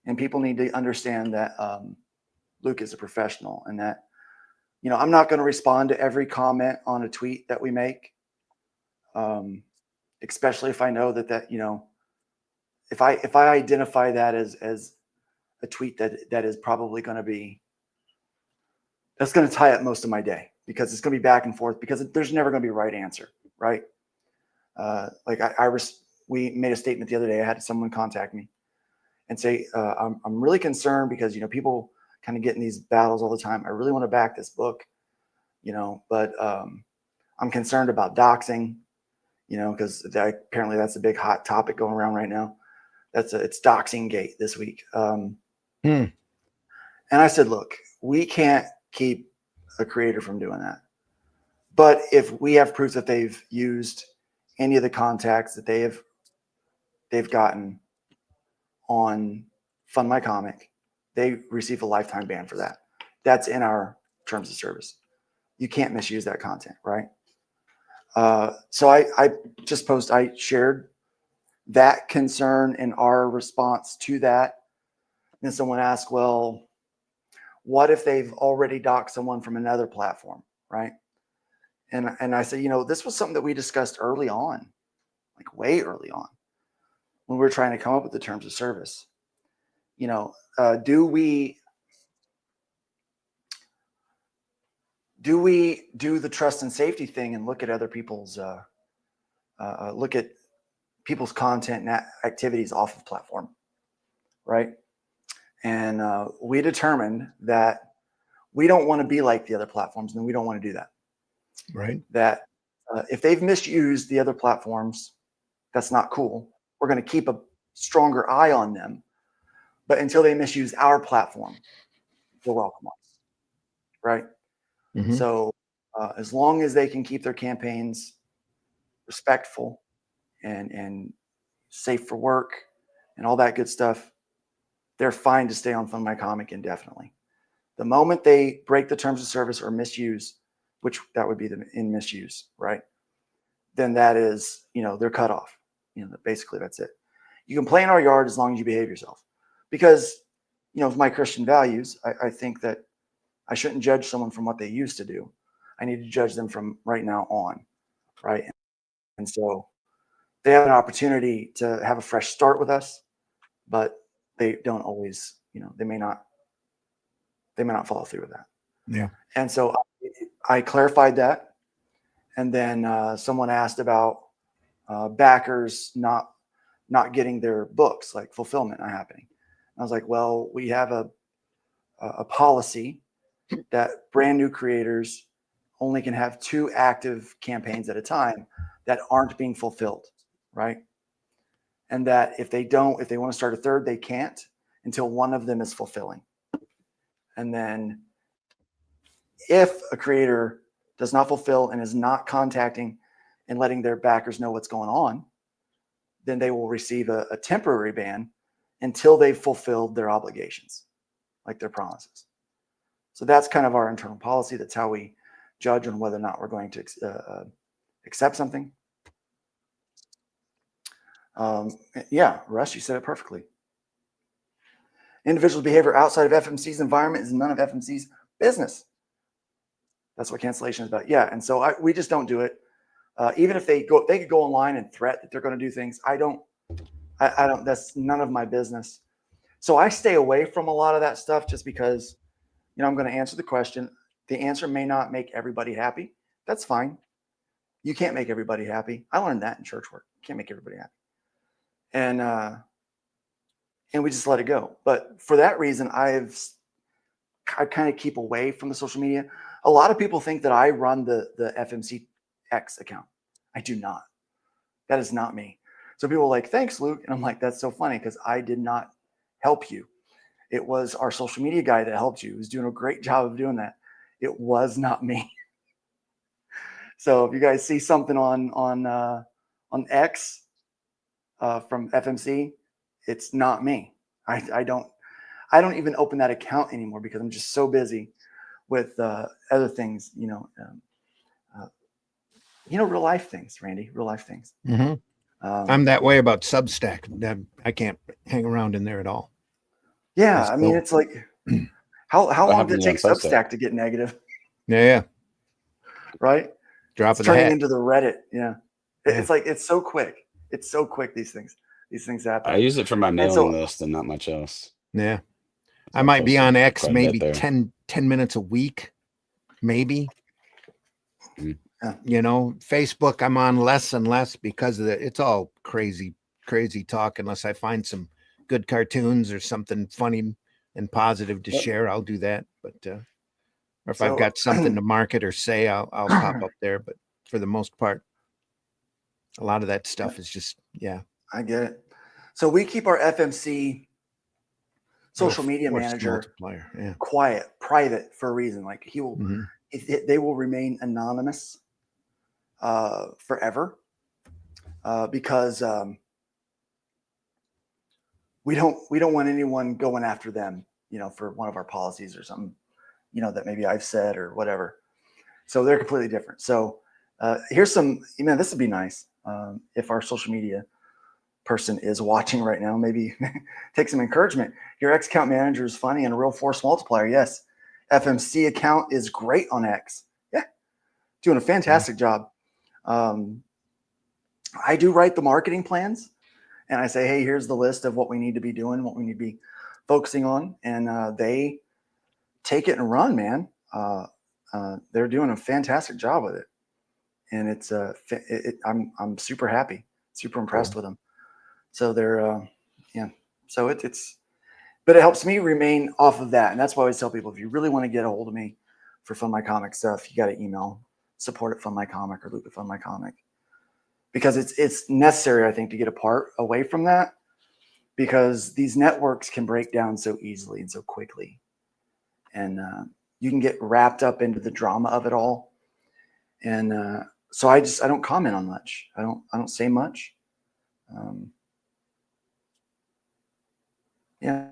and people need to understand that Luke is a professional, and that I'm not going to respond to every comment on a tweet that we make. Especially if I know that if I identify that as a tweet that is probably going to be, that's going to tie up most of my day, because it's going to be back and forth, because there's never going to be a right answer, right? Like we made a statement the other day. I had someone contact me and say, I'm really concerned because, people kind of get in these battles all the time. I really want to back this book, but I'm concerned about doxing, because apparently that's a big hot topic going around right now. It's doxing gate this week. And I said, look, we can't keep a creator from doing that. But if we have proof that they've used any of the contacts that they've gotten on Fund My Comic, they receive a lifetime ban for that. That's in our terms of service. You can't misuse that content, right? So I shared that concern in our response to that. And someone asked, well, what if they've already doxed someone from another platform, right? And I said, this was something that we discussed early on, like way early on, when we were trying to come up with the terms of service. Do we do the trust and safety thing and look at other people's content and activities off of platform, right? And we determined that we don't want to be like the other platforms, and we don't want to do that. Right. That if they've misused the other platforms, that's not cool. We're going to keep a stronger eye on them. But until they misuse our platform, they're welcome us. Right. Mm-hmm. So as long as they can keep their campaigns respectful and safe for work and all that good stuff, they're fine to stay on Fund My Comic indefinitely. The moment they break the terms of service or misuse, which that would be in misuse, right? Then that is, they're cut off. Basically that's it. You can play in our yard as long as you behave yourself. Because, with my Christian values, I think that I shouldn't judge someone from what they used to do. I need to judge them from right now on, right? And so they have an opportunity to have a fresh start with us, but they don't always, they may not follow through with that. Yeah. And so I clarified that. And then someone asked about backers not getting their books, like fulfillment not happening. I was like, well, we have a policy that brand new creators only can have 2 active campaigns at a time that aren't being fulfilled, right? And that if they want to start a third, they can't until one of them is fulfilling. And then if a creator does not fulfill and is not contacting and letting their backers know what's going on, then they will receive a temporary ban until they've fulfilled their obligations, like their promises. So that's kind of our internal policy. That's how we judge on whether or not we're going to accept something. Yeah, Russ, you said it perfectly. Individual behavior outside of FMC's environment is none of FMC's business. That's what cancellation is about. Yeah, and so we just don't do it. Even if they could go online and threat that they're going to do things. I don't. That's none of my business. So I stay away from a lot of that stuff just because, I'm going to answer the question. The answer may not make everybody happy. That's fine. You can't make everybody happy. I learned that in church work. You can't make everybody happy. And we just let it go. But for that reason, I kind of keep away from the social media. A lot of people think that I run the FMC X account. I do not. That is not me. So people are like, thanks, Luke. And I'm like, that's so funny because I did not help you. It was our social media guy that helped you. He was doing a great job of doing that. It was not me. So if you guys see something on X from FMC, it's not me. I don't even open that account anymore because I'm just so busy with other things, real life things, Randy, real life things. Mm-hmm. I'm that way about Substack. I can't hang around in there at all. Yeah, I mean, it's like, how long did it take Substack to get negative? Yeah. Right? Drop it's turning into the Reddit. Yeah. It's like it's so quick. It's so quick. These things happen. I use it for my And mailing so list and not much else. Yeah. So I might be post on X quite a bit maybe there. 10 minutes a week, maybe. Yeah. You know, Facebook I'm on less and less because of it's all crazy talk. Unless I find some good cartoons or something funny and positive to share, I'll do that. But or if I've So- got something to market or say, I'll pop up there. But for the most part, a lot of that stuff is just I get it. So we keep our FMC social media force manager multiplier. Yeah. quiet, private for a reason. Like he will, Mhm. they will remain anonymous forever because we don't want anyone going after them, you know, for one of our policies or something, you know, that maybe I've said or whatever. So they're completely different. So here's some, this would be nice if our social media person is watching right now, maybe take some encouragement. Your X account manager is funny and a real force multiplier. Yes. FMC account is great on X. Yeah. Doing a fantastic job. I do write the marketing plans and I say, hey, here's the list of what we need to be doing, what we need to be focusing on. And they take it and run, man. They're doing a fantastic job with it. And it's I'm super happy, super impressed with them. So they're, so but it helps me remain off of that. And that's why I always tell people, if you really want to get a hold of me for Fund My Comic stuff, you got to email support@fundmycomic or Luke@fundmycomic, because it's necessary, I think, to get apart away from that, because these networks can break down so easily and so quickly. And you can get wrapped up into the drama of it all. And so I don't comment on much. I don't say much. Yeah.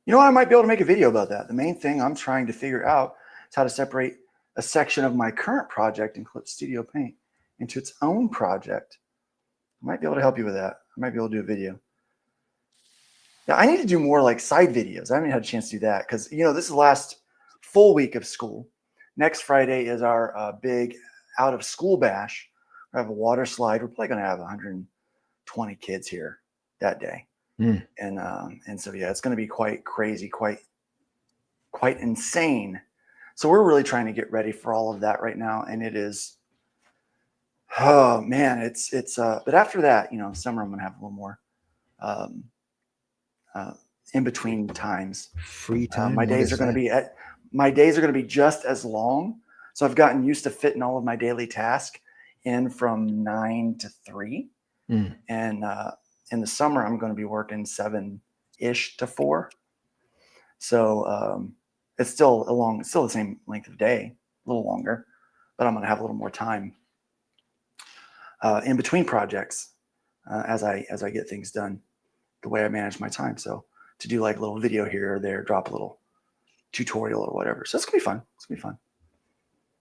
You know what? I might be able to make a video about that. The main thing I'm trying to figure out is how to separate a section of my current project in Clip Studio Paint into its own project. I might be able to help you with that. I might be able to do a video. Yeah, I need to do more like side videos. I haven't had a chance to do that because, this is the last full week of school. Next Friday is our big out of school bash. We have a water slide. We're probably going to have 120 kids here that day. And so, yeah, it's going to be quite crazy, quite insane. So we're really trying to get ready for all of that right now. And it is, oh man, but after that, summer, I'm going to have a little more, in between times. Free time. My days are going to be just as long. So I've gotten used to fitting all of my daily tasks in from 9 to 3. And, in the summer, I'm going to be working 7-ish to 4. So it's still the same length of day, a little longer, but I'm going to have a little more time in between projects as I get things done, the way I manage my time. So to do like a little video here or there, drop a little tutorial or whatever. So it's going to be fun. It's going to be fun.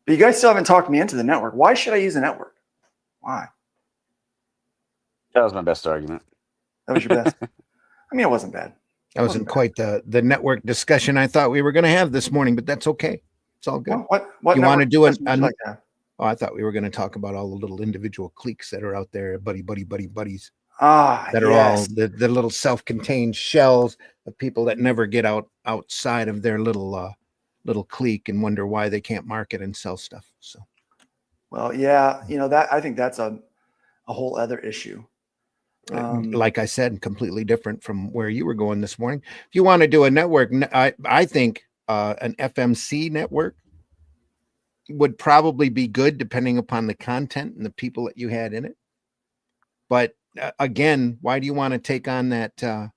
But you guys still haven't talked me into the network. Why should I use a network? Why? That was my best argument. That was your best. I mean, it wasn't bad. That wasn't quite the network discussion I thought we were going to have this morning, but that's okay. It's all good. What you want to do it? Like that? Oh, I thought we were going to talk about all the little individual cliques that are out there, buddies. That are all the little self-contained shells of people that never get outside of their little clique and wonder why they can't market and sell stuff. So, well, yeah, that I think that's a whole other issue. Like I said, completely different from where you were going this morning. If you want to do a network, I think an FMC network would probably be good depending upon the content and the people that you had in it. But again, why do you want to take on that?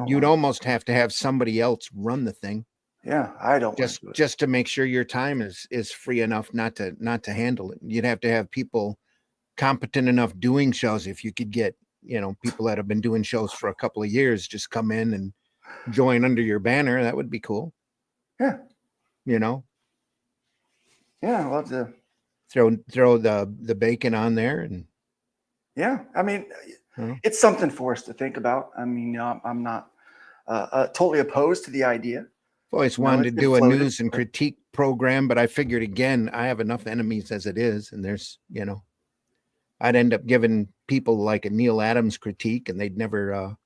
You'd almost have to have somebody else run the thing. Yeah, I don't just to make sure your time is free enough not to handle it. You'd have to have people competent enough doing shows. If you could get people that have been doing shows for a couple of years just come in and join under your banner, that would be cool. Yeah. Yeah, I'll have to throw the bacon on there. And yeah, I mean, it's something for us to think about. I mean, I'm not totally opposed to the idea. I've always No, wanted to it's do a floated. news and critique program, but I figured again, I have enough enemies as it is, and there's, I'd end up giving people like a Neil Adams critique, and they'd never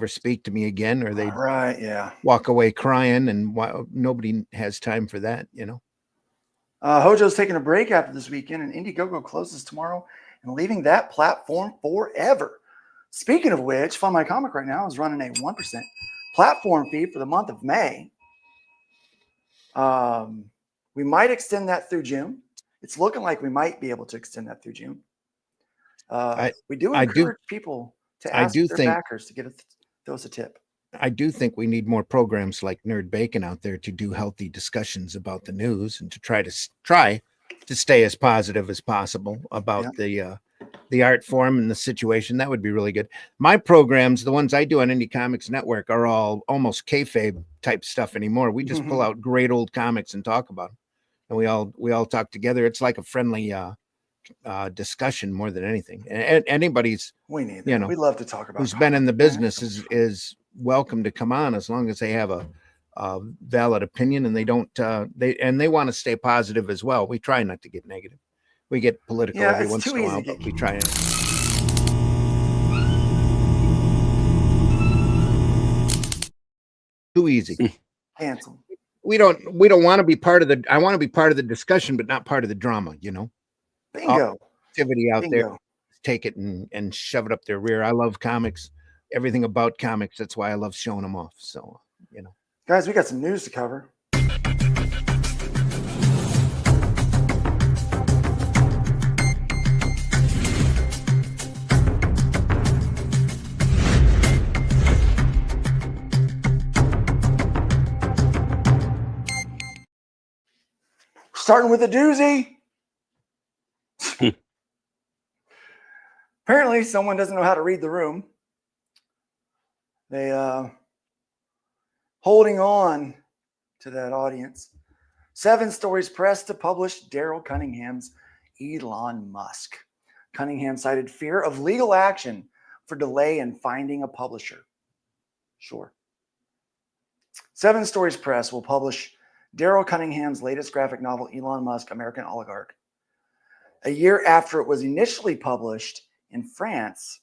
speak to me again, or they'd Right, yeah. walk away crying, and nobody has time for that. Hojo's taking a break after this weekend, and Indiegogo closes tomorrow and leaving that platform forever. Speaking of which, Fund My Comic right now is running a 1% platform fee for the month of May. We might extend that through June. It's looking like we might be able to extend that through June. We do encourage people to ask their backers to throw us a tip. I do think we need more programs like Nerd Bacon out there to do healthy discussions about the news and to try to stay as positive as possible about the art form and the situation. That would be really good. My programs, the ones I do on Indie Comics Network, are all almost kayfabe type stuff anymore. We just pull out great old comics and talk about them, and we all talk together. It's like a friendly discussion more than anything. And anybody's we need that. We love to talk about who's been in the business is welcome to come on, as long as they have a valid opinion and they don't they want to stay positive as well. We try not to get negative. We get political every once in a while, but we try. Too easy. Cancel. We don't want to be part of I want to be part of the discussion, but not part of the drama, Bingo. Activity out there, take it and shove it up their rear. I love comics, everything about comics. That's why I love showing them off. So, Guys, we got some news to cover. Starting with a doozy. Apparently, someone doesn't know how to read the room. They holding on to that audience. 7 Stories Press to publish Daryl Cunningham's Elon Musk. Cunningham cited fear of legal action for delay in finding a publisher. Sure. 7 Stories Press will publish Daryl Cunningham's latest graphic novel, Elon Musk, American Oligarch, a year after it was initially published in France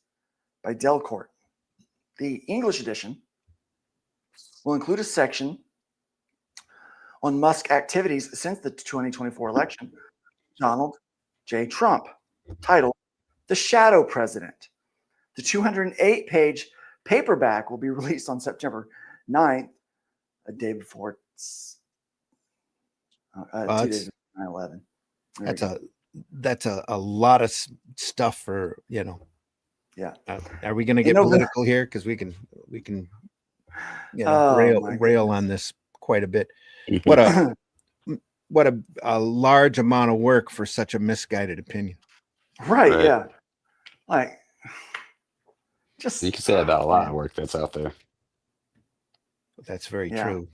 by Delcourt. The English edition will include a section on Musk activities since the 2024 election, Donald J. Trump, titled The Shadow President. The 208-page paperback will be released on September 9th, a day before 2 days before 9/11. That's a lot of stuff for Yeah. Are we going to get political here? Because we can rail on this quite a bit. What a large amount of work for such a misguided opinion. Right. Yeah. Like, just you can say about a lot of work that's out there. That's very true.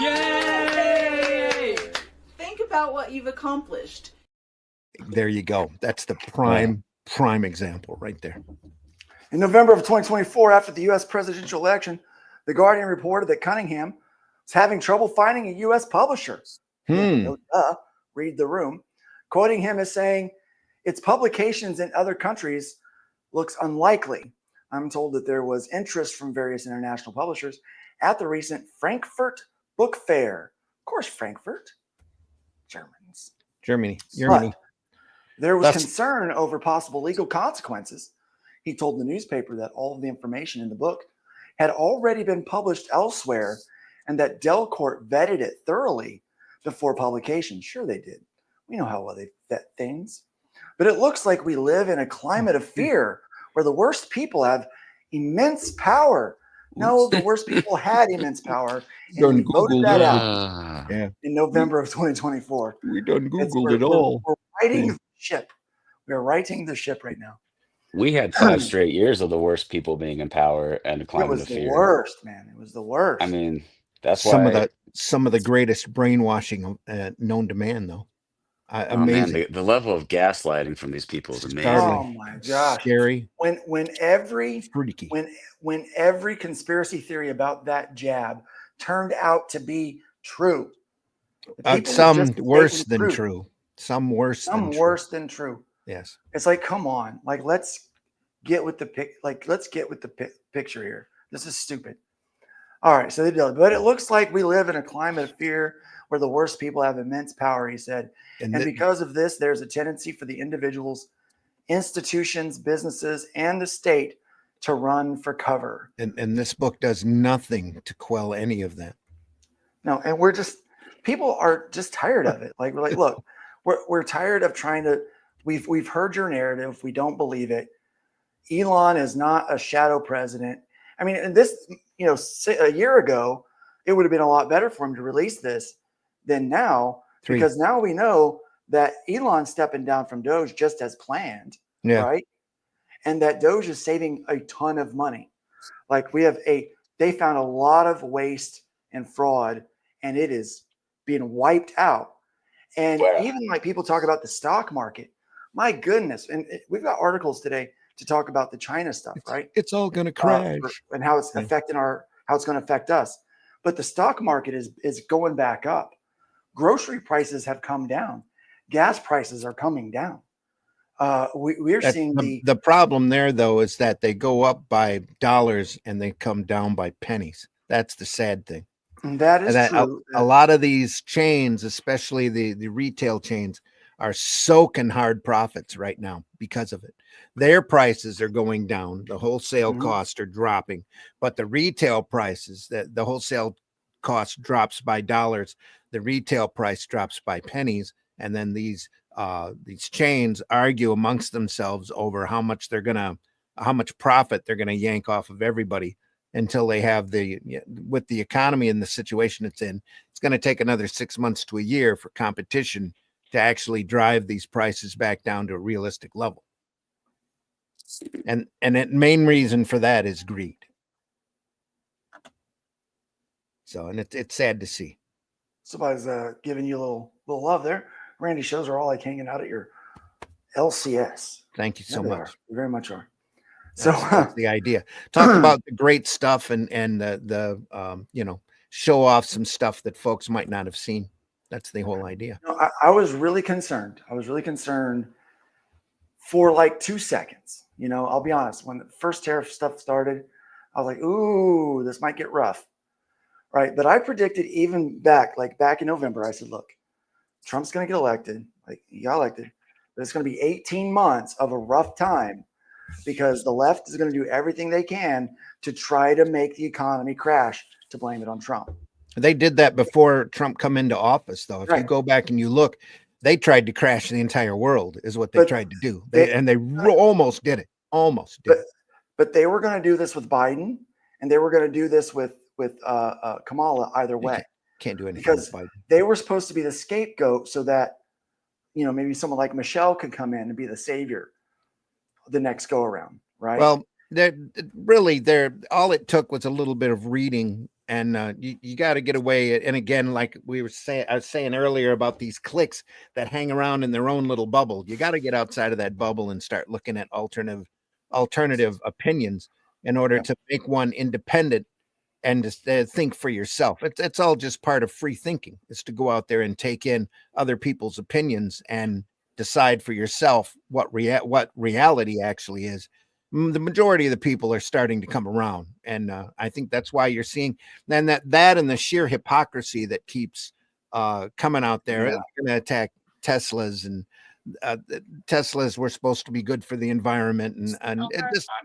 Yay! Think about what you've accomplished. There you go. That's the prime example right there. In November of 2024, after the U.S. presidential election, The Guardian reported that Cunningham was having trouble finding a U.S. publisher. Read the room. Quoting him as saying, its publications in other countries looks unlikely. I'm told that there was interest from various international publishers at the recent Frankfurt Book Fair. Of course, Frankfurt. Germany. But there was concern over possible legal consequences. He told the newspaper that all of the information in the book had already been published elsewhere and that Delcourt vetted it thoroughly before publication. Sure they did. We know how well they vet things. But it looks like we live in a climate of fear where the worst people have immense power. No, the worst people had immense power. And we voted that out in November of 2024. We done Googled it all. We're righting the ship. We're righting the ship right now. We had 5 straight years of the worst people being in power and a climate of fear. It was the worst, man. It was the worst. I mean, that's some why of the greatest brainwashing known to man, though. Amazing. Man, the level of gaslighting from these people is amazing. Oh my gosh. Scary. When every freaky. When every conspiracy theory about that jab turned out to be true. The people who Some just worse stated than truth, true. Some worse some than true. worse than true. Yes. It's like, come on, like let's get with the picture here. This is stupid. All right, so they did, but it looks like we live in a climate of fear where the worst people have immense power, he said. And because of this, there's a tendency for the individuals, institutions, businesses, and the state to run for cover. And this book does nothing to quell any of that. No, and people are just tired of it. Like, we're like, look, we're tired of trying to, we've heard your narrative. We don't believe it. Elon is not a shadow president. I mean, and this, a year ago, it would have been a lot better for him to release this than now, because now we know that Elon's stepping down from Doge just as planned, right? And that Doge is saving a ton of money. Like they found a lot of waste and fraud, and it is being wiped out. And even like people talk about the stock market, my goodness. And we've got articles today to talk about the China stuff, right? It's all going to crash. And how it's affecting how it's going to affect us. But the stock market is going back up. Grocery prices have come down. Gas prices are coming down. We're seeing the problem there, though, is that they go up by dollars and they come down by pennies. That's the sad thing. And that is true. A lot of these chains, especially the retail chains, are soaking hard profits right now because of it. Their prices are going down. The wholesale costs are dropping, but the retail prices, the wholesale cost drops by dollars. The retail price drops by pennies. And then these chains argue amongst themselves over how much profit they're going to yank off of everybody until they have with the economy and the situation it's in. It's going to take another 6 months to a year for competition to actually drive these prices back down to a realistic level. And the main reason for that is greed. So, and it's sad to see. Somebody's giving you a little love there. Randy shows are all like hanging out at your LCS. Thank you so much. You very much are. That's the idea. Talk about the great stuff and the show off some stuff that folks might not have seen. That's the whole idea. I was really concerned. For like 2 seconds. I'll be honest. When the first tariff stuff started, I was like, ooh, this might get rough. Right. But I predicted even back in November, I said, look, Trump's going to get elected. Like, he got elected. But it's going to be 18 months of a rough time because the left is going to do everything they can to try to make the economy crash, to blame it on Trump. They did that before Trump come into office, though. If you go back and you look, they tried to crash the entire world is what they tried to do. They almost did it. But they were going to do this with Biden, and they were going to do this with Kamala either way. Can't do anything because with Biden. They were supposed to be the scapegoat so that, maybe someone like Michelle could come in and be the savior the next go around. Right. Well, all it took was a little bit of reading. And you got to get away. And again, like I was saying earlier about these cliques that hang around in their own little bubble. You got to get outside of that bubble and start looking at alternative opinions in order to make one independent and to think for yourself. It's all just part of free thinking. It's to go out there and take in other people's opinions and decide for yourself what reality actually is. The majority of the people are starting to come around. And I think that's why you're seeing then that and the sheer hypocrisy that keeps coming out there. It's going to attack Teslas, and Teslas were supposed to be good for the environment. And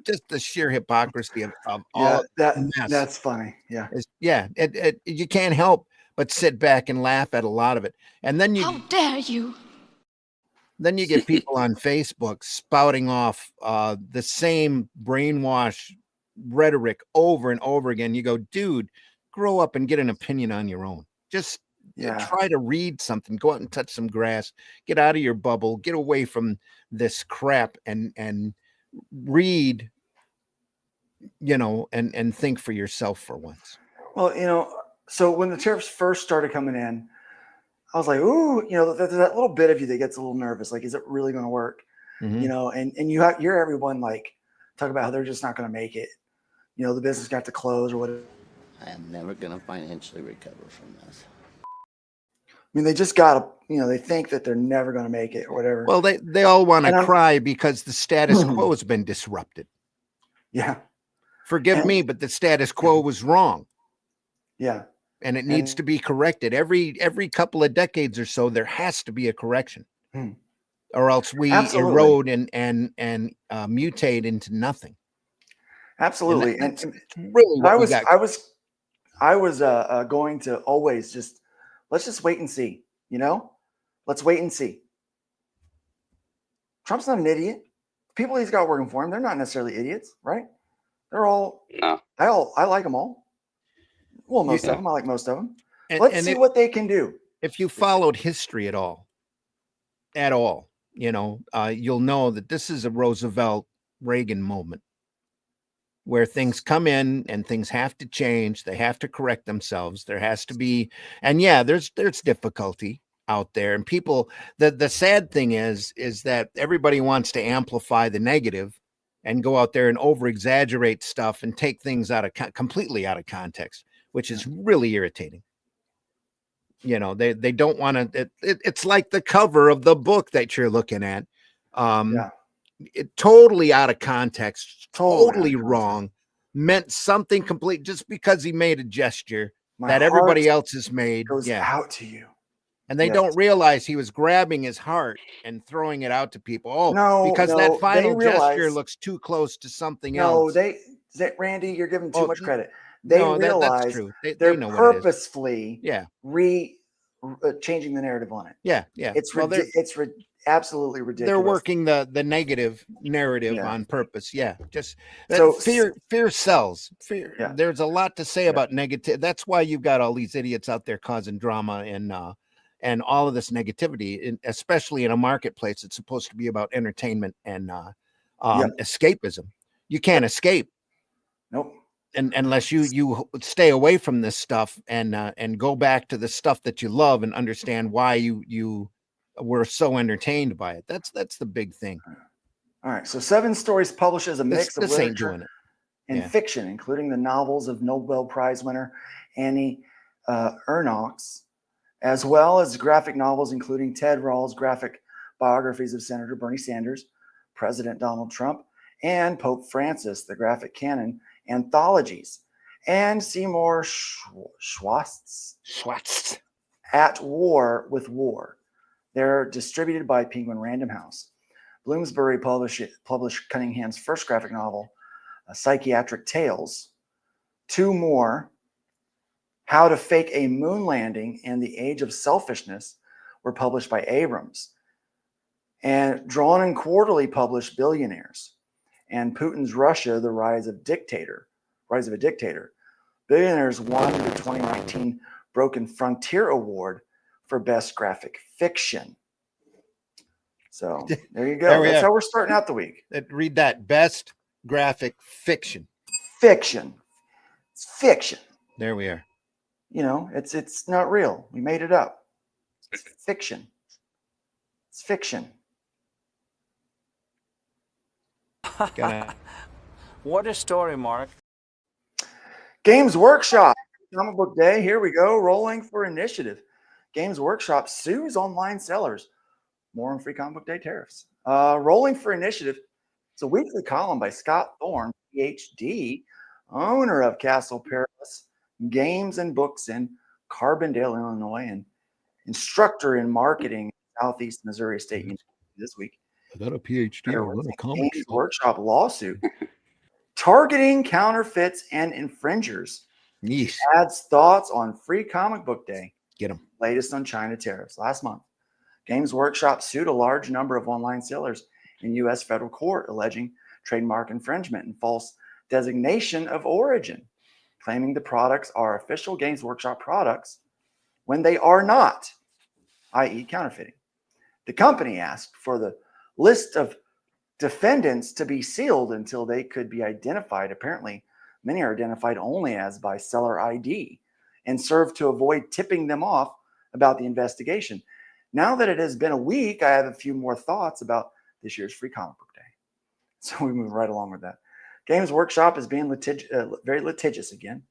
just the sheer hypocrisy of all that's funny. Yeah. You can't help but sit back and laugh at a lot of it. And then How dare you? Then you get people on Facebook spouting off the same brainwash rhetoric over and over again. You go, dude, grow up and get an opinion on your own. Just try to read something. Go out and touch some grass. Get out of your bubble. Get away from this crap and read, and think for yourself for once. Well, so when the tariffs first started coming in, I was like, ooh, there's that little bit of you that gets a little nervous. Like, is it really going to work? And you hear everyone like talk about how they're just not going to make it. The business got to close or whatever. I am never going to financially recover from this. I mean, they just got to, they think that they're never going to make it or whatever. Well, they all want And to I'm- cry because the status quo has been disrupted. Yeah. Forgive And- me, but the status quo was wrong. Yeah. And it needs to be corrected. Every couple of decades or so, there has to be a correction. Or else we Absolutely. erode and mutate into nothing. Absolutely. And And, that's really what I we was, got. I was going to always let's just wait and see, let's wait and see. Trump's not an idiot. People he's got working for him, they're not necessarily idiots, right? They're all, No. I like them all. Well, most Yeah. of them, I like most of them. And- Let's and see if- what they can do. If you followed history at all, you'll know that this is a Roosevelt Reagan moment where things come in and things have to change. They have to correct themselves. There has to be, and yeah, there's difficulty out there. And people, the sad thing is that everybody wants to amplify the negative and go out there and over exaggerate stuff and take things completely out of context, which is really irritating. They don't want to, it's like the cover of the book that you're looking at. It totally out of context, totally wrong, meant something complete just because he made a gesture My that everybody heart else has made. goes Yeah. out to you. And they Yes. don't realize he was grabbing his heart and throwing it out to people. Oh, No, because no, that final they gesture realize- looks too close to something No, else. Randy, you're giving too Oh, much credit. They no, that's realize true. They they're know what it is. purposefully changing the narrative on it. Yeah. It's Well, they're- absolutely ridiculous. They're working the negative narrative Yeah. on purpose. Yeah. Just So- fear sells. Fear. Yeah. There's a lot to say about negative. That's why you've got all these idiots out there causing drama and all of this negativity, especially in a marketplace that's supposed to be about entertainment and escapism. You can't escape. Nope. And unless you stay away from this stuff and go back to the stuff that you love and understand why you were so entertained by it. That's the big thing. All right. So 7 Stories publishes a mix of This ain't literature doing it. and Yeah. fiction, including the novels of Nobel Prize winner Annie Ernaux, as well as graphic novels, including Ted Rawls' graphic biographies of Senator Bernie Sanders, President Donald Trump, and Pope Francis, the graphic canon anthologies, and Seymour Schwartz, At War with War. They're distributed by Penguin Random House. Bloomsbury published Cunningham's first graphic novel, Psychiatric Tales. 2 more, How to Fake a Moon Landing and The Age of Selfishness, were published by Abrams. And Drawn and Quarterly published Billionaires. And Putin's Russia, The Rise of a Dictator. Billionaires won the 2019 Broken Frontier Award for Best Graphic Fiction. So there you go. There we That's are. how we're starting out the week. Read that. Best graphic fiction. Fiction. It's fiction. There we are. It's not real. We made it up. It's fiction. It's fiction. What a story, Mark. Games Workshop. Comic Book Day. Here we go. Rolling for initiative. Games Workshop sues online sellers. More on Free Comic Book Day tariffs. Rolling for initiative. It's a weekly column by Scott Thorne, PhD, owner of Castle Perilous Games and Books in Carbondale, Illinois, and instructor in marketing at Southeast Missouri State University this week. I got a PhD. I run a comic Games shop. Workshop lawsuit targeting counterfeits and infringers. Yeesh. Adds thoughts on Free Comic Book Day. Get them. Latest on China tariffs. Last month, Games Workshop sued a large number of online sellers in U.S. federal court, alleging trademark infringement and false designation of origin, claiming the products are official Games Workshop products when they are not, i.e. counterfeiting. The company asked for the list of defendants to be sealed until they could be identified. Apparently, many are identified only as by seller ID and serve to avoid tipping them off about the investigation. Now that it has been a week, I have a few more thoughts about this year's Free Comic Book Day. So we move right along with that. Games Workshop is being very litigious again.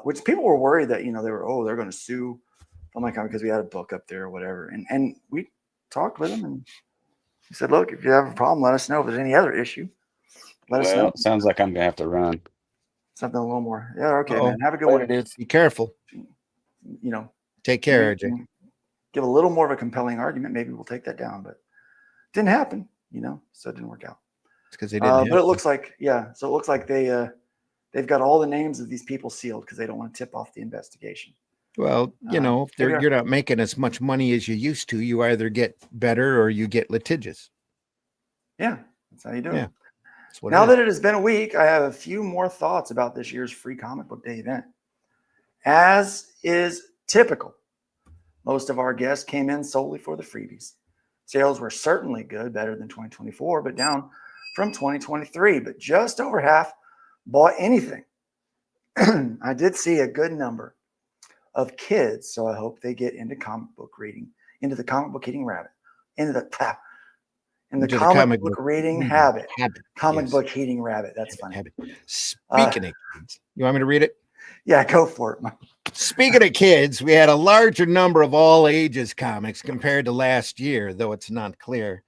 which people were worried that, they're going to sue Fun My Comic because we had a book up there or whatever. And we talked with them and he said, look, if you have a problem, let us know. If there's any other issue, let us know. Well, sounds like I'm gonna have to run. Something a little more. Yeah, okay, Uh-oh. man. Have a good Later, one. dudes. Be careful. Take care, maybe RJ. give a little more of a compelling argument. Maybe we'll take that down, but it didn't happen, so it didn't work out. It's because they didn't. But it looks like, so it looks like they've got all the names of these people sealed because they don't want to tip off the investigation. Well, if you're not making as much money as you used to, you either get better or you get litigious. Yeah, that's how you do Yeah. it. That's what Now it that it has been a week, I have a few more thoughts about this year's Free Comic Book Day event. As is typical, most of our guests came in solely for the freebies. Sales were certainly good, better than 2024, but down from 2023. But just over half bought anything. I did see a good number of kids, so I hope they get into comic book reading, into the comic book eating rabbit, into the comic book reading habit. Comic book eating rabbit. That's funny. Speaking of kids, you want me to read it? Yeah, go for it. Speaking of kids, we had a larger number of all ages comics compared to last year, though it's not clear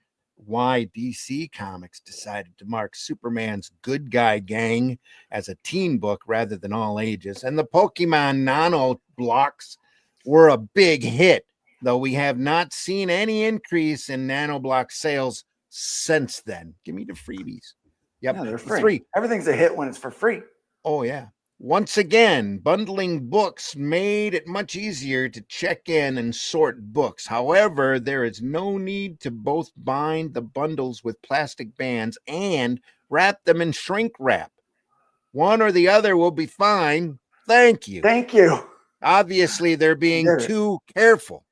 why DC Comics decided to mark Superman's Good Guy Gang as a teen book rather than all ages. And the Pokemon Nano blocks were a big hit, though we have not seen any increase in Nano block sales since then. Give me the freebies. Yep, Yeah, they're free. Everything's a hit when it's for free. Oh, yeah. Once again, bundling books made it much easier to check in and sort books. However, there is no need to both bind the bundles with plastic bands and wrap them in shrink wrap. One or the other will be fine. Thank you. Thank you. Obviously, they're being too careful.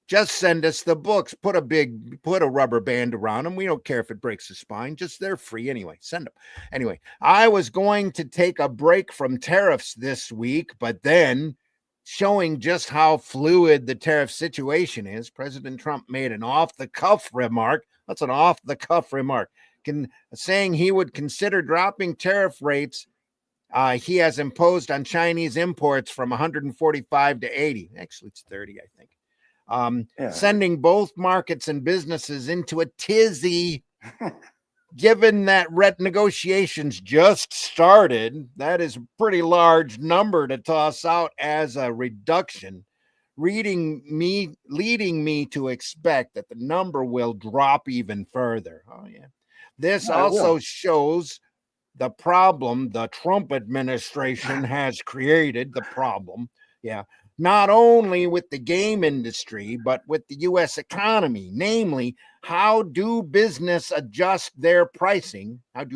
Just send us the books. Put a rubber band around them. We don't care if it breaks the spine. Just they're free anyway. Send them. Anyway, I was going to take a break from tariffs this week, but then showing just how fluid the tariff situation is, President Trump made an off-the-cuff remark. That's an off-the-cuff remark. Saying he would consider dropping tariff rates he has imposed on Chinese imports from 145 to 80. Actually, it's 30, I think. Sending both markets and businesses into a tizzy. Given that negotiations just started, that is a pretty large number to toss out as a reduction, leading me to expect that the number will drop even further. Oh, yeah. This also shows the problem the Trump administration has created, the problem. Yeah. Not only with the game industry, but with the U.S. economy. Namely, how do businesses adjust their pricing and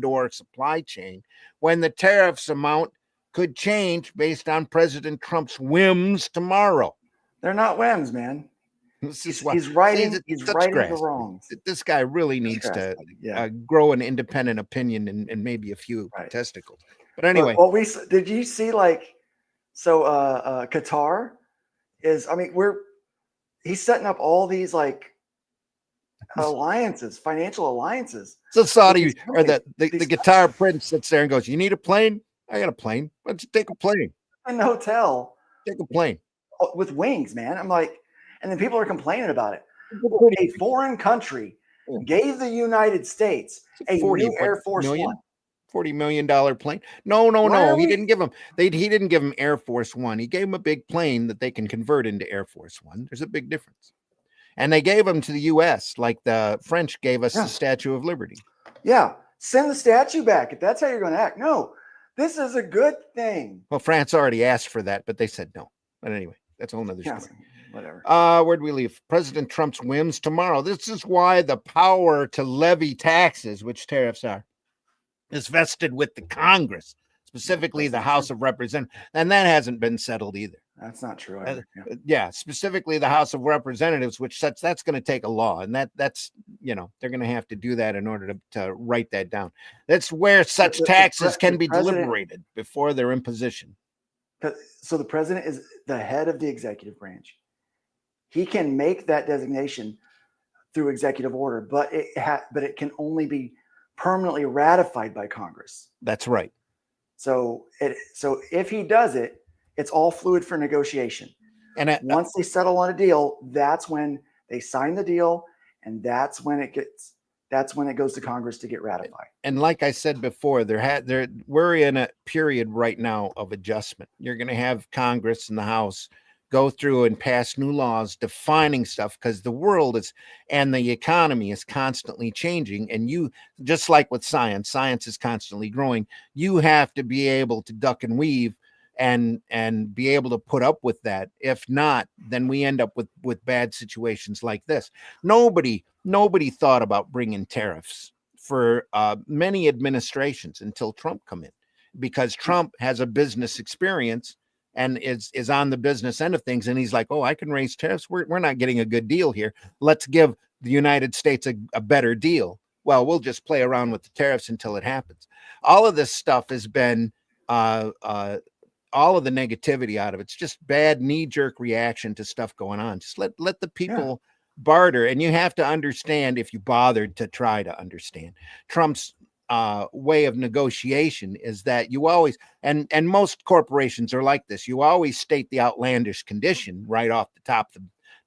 or supply chain when the tariffs amount could change based on President Trump's whims tomorrow? They're not whims, man. He's righting the wrongs. This guy really needs to grow an independent opinion and maybe a few testicles. But anyway. Did you see Qatar is, he's setting up all these alliances, financial alliances. So Saudi or the Qatar prince sits there and goes, "You need a plane? I got a plane. Let's take a plane. An hotel. Take a plane with wings, man." I'm like, and then people are complaining about it. A foreign country gave the United States a new Air Force One. $40 million plane. No. He didn't give him. He didn't give him Air Force One. He gave him a big plane that they can convert into Air Force One. There's a big difference. And they gave them to the U.S. like the French gave us the Statue of Liberty. Yeah, send the statue back if that's how you're going to act. No, this is a good thing. Well, France already asked for that, but they said no. But anyway, that's a whole nother story. Whatever. Where'd we leave? President Trump's whims tomorrow. This is why the power to levy taxes, which tariffs are, is vested with the Congress, specifically the House of Representatives. And that hasn't been settled either. That's not true either. Specifically the House of Representatives, which that's going to take a law. And that's they're going to have to do that in order to write that down. That's where such taxes can be deliberated before their imposition. So the president is the head of the executive branch. He can make that designation through executive order, but it can only be permanently ratified by Congress. That's right. So if he does it, it's all fluid for negotiation. And once they settle on a deal, that's when they sign the deal, and that's when it goes to Congress to get ratified. And like I said before, we're in a period right now of adjustment. You're going to have Congress and the House go through and pass new laws defining stuff, because the world and the economy is constantly changing. And you, just like with science is constantly growing. You have to be able to duck and weave and be able to put up with that. If not, then we end up with bad situations like this. Nobody thought about bringing tariffs for many administrations until Trump come in, because Trump has a business experience and is on the business end of things. And he's like, oh, I can raise tariffs. We're not getting a good deal here. Let's give the United States a better deal. Well, we'll just play around with the tariffs until it happens. All of this stuff has been all of the negativity out of it's just bad knee-jerk reaction to stuff going on. Just let the people barter. And you have to understand, if you bothered to try to understand Trump's way of negotiation, is that you always, and most corporations are like this, you always state the outlandish condition right off the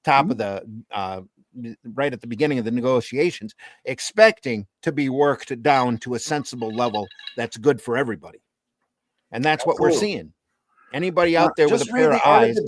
top of the right at the beginning of the negotiations, expecting to be worked down to a sensible level that's good for everybody. And that's what we're seeing. Anybody out there with a pair of eyes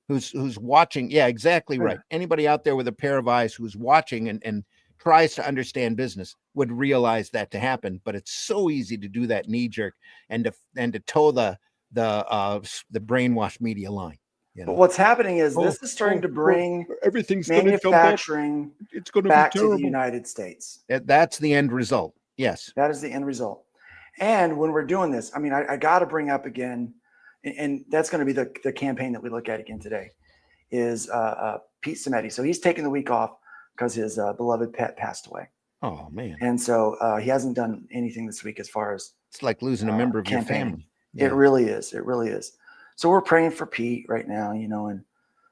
who's watching, exactly right. Anybody out there with a pair of eyes who's watching and tries to understand business would realize that to happen. But it's so easy to do that knee jerk and to toe the brainwashed media line. You know? But what's happening is this is starting to bring everything's manufacturing it's going to back be to the United States. That's the end result. Yes, that is the end result. And when we're doing this, I mean, I got to bring up again, and that's going to be the campaign that we look at again today, is Pete Cimetti. So he's taking the week off because his beloved pet passed away. Oh man! And so he hasn't done anything this week as far as it's like losing a member of your family. Yeah. It really is. It really is. So we're praying for Pete right now, you know, and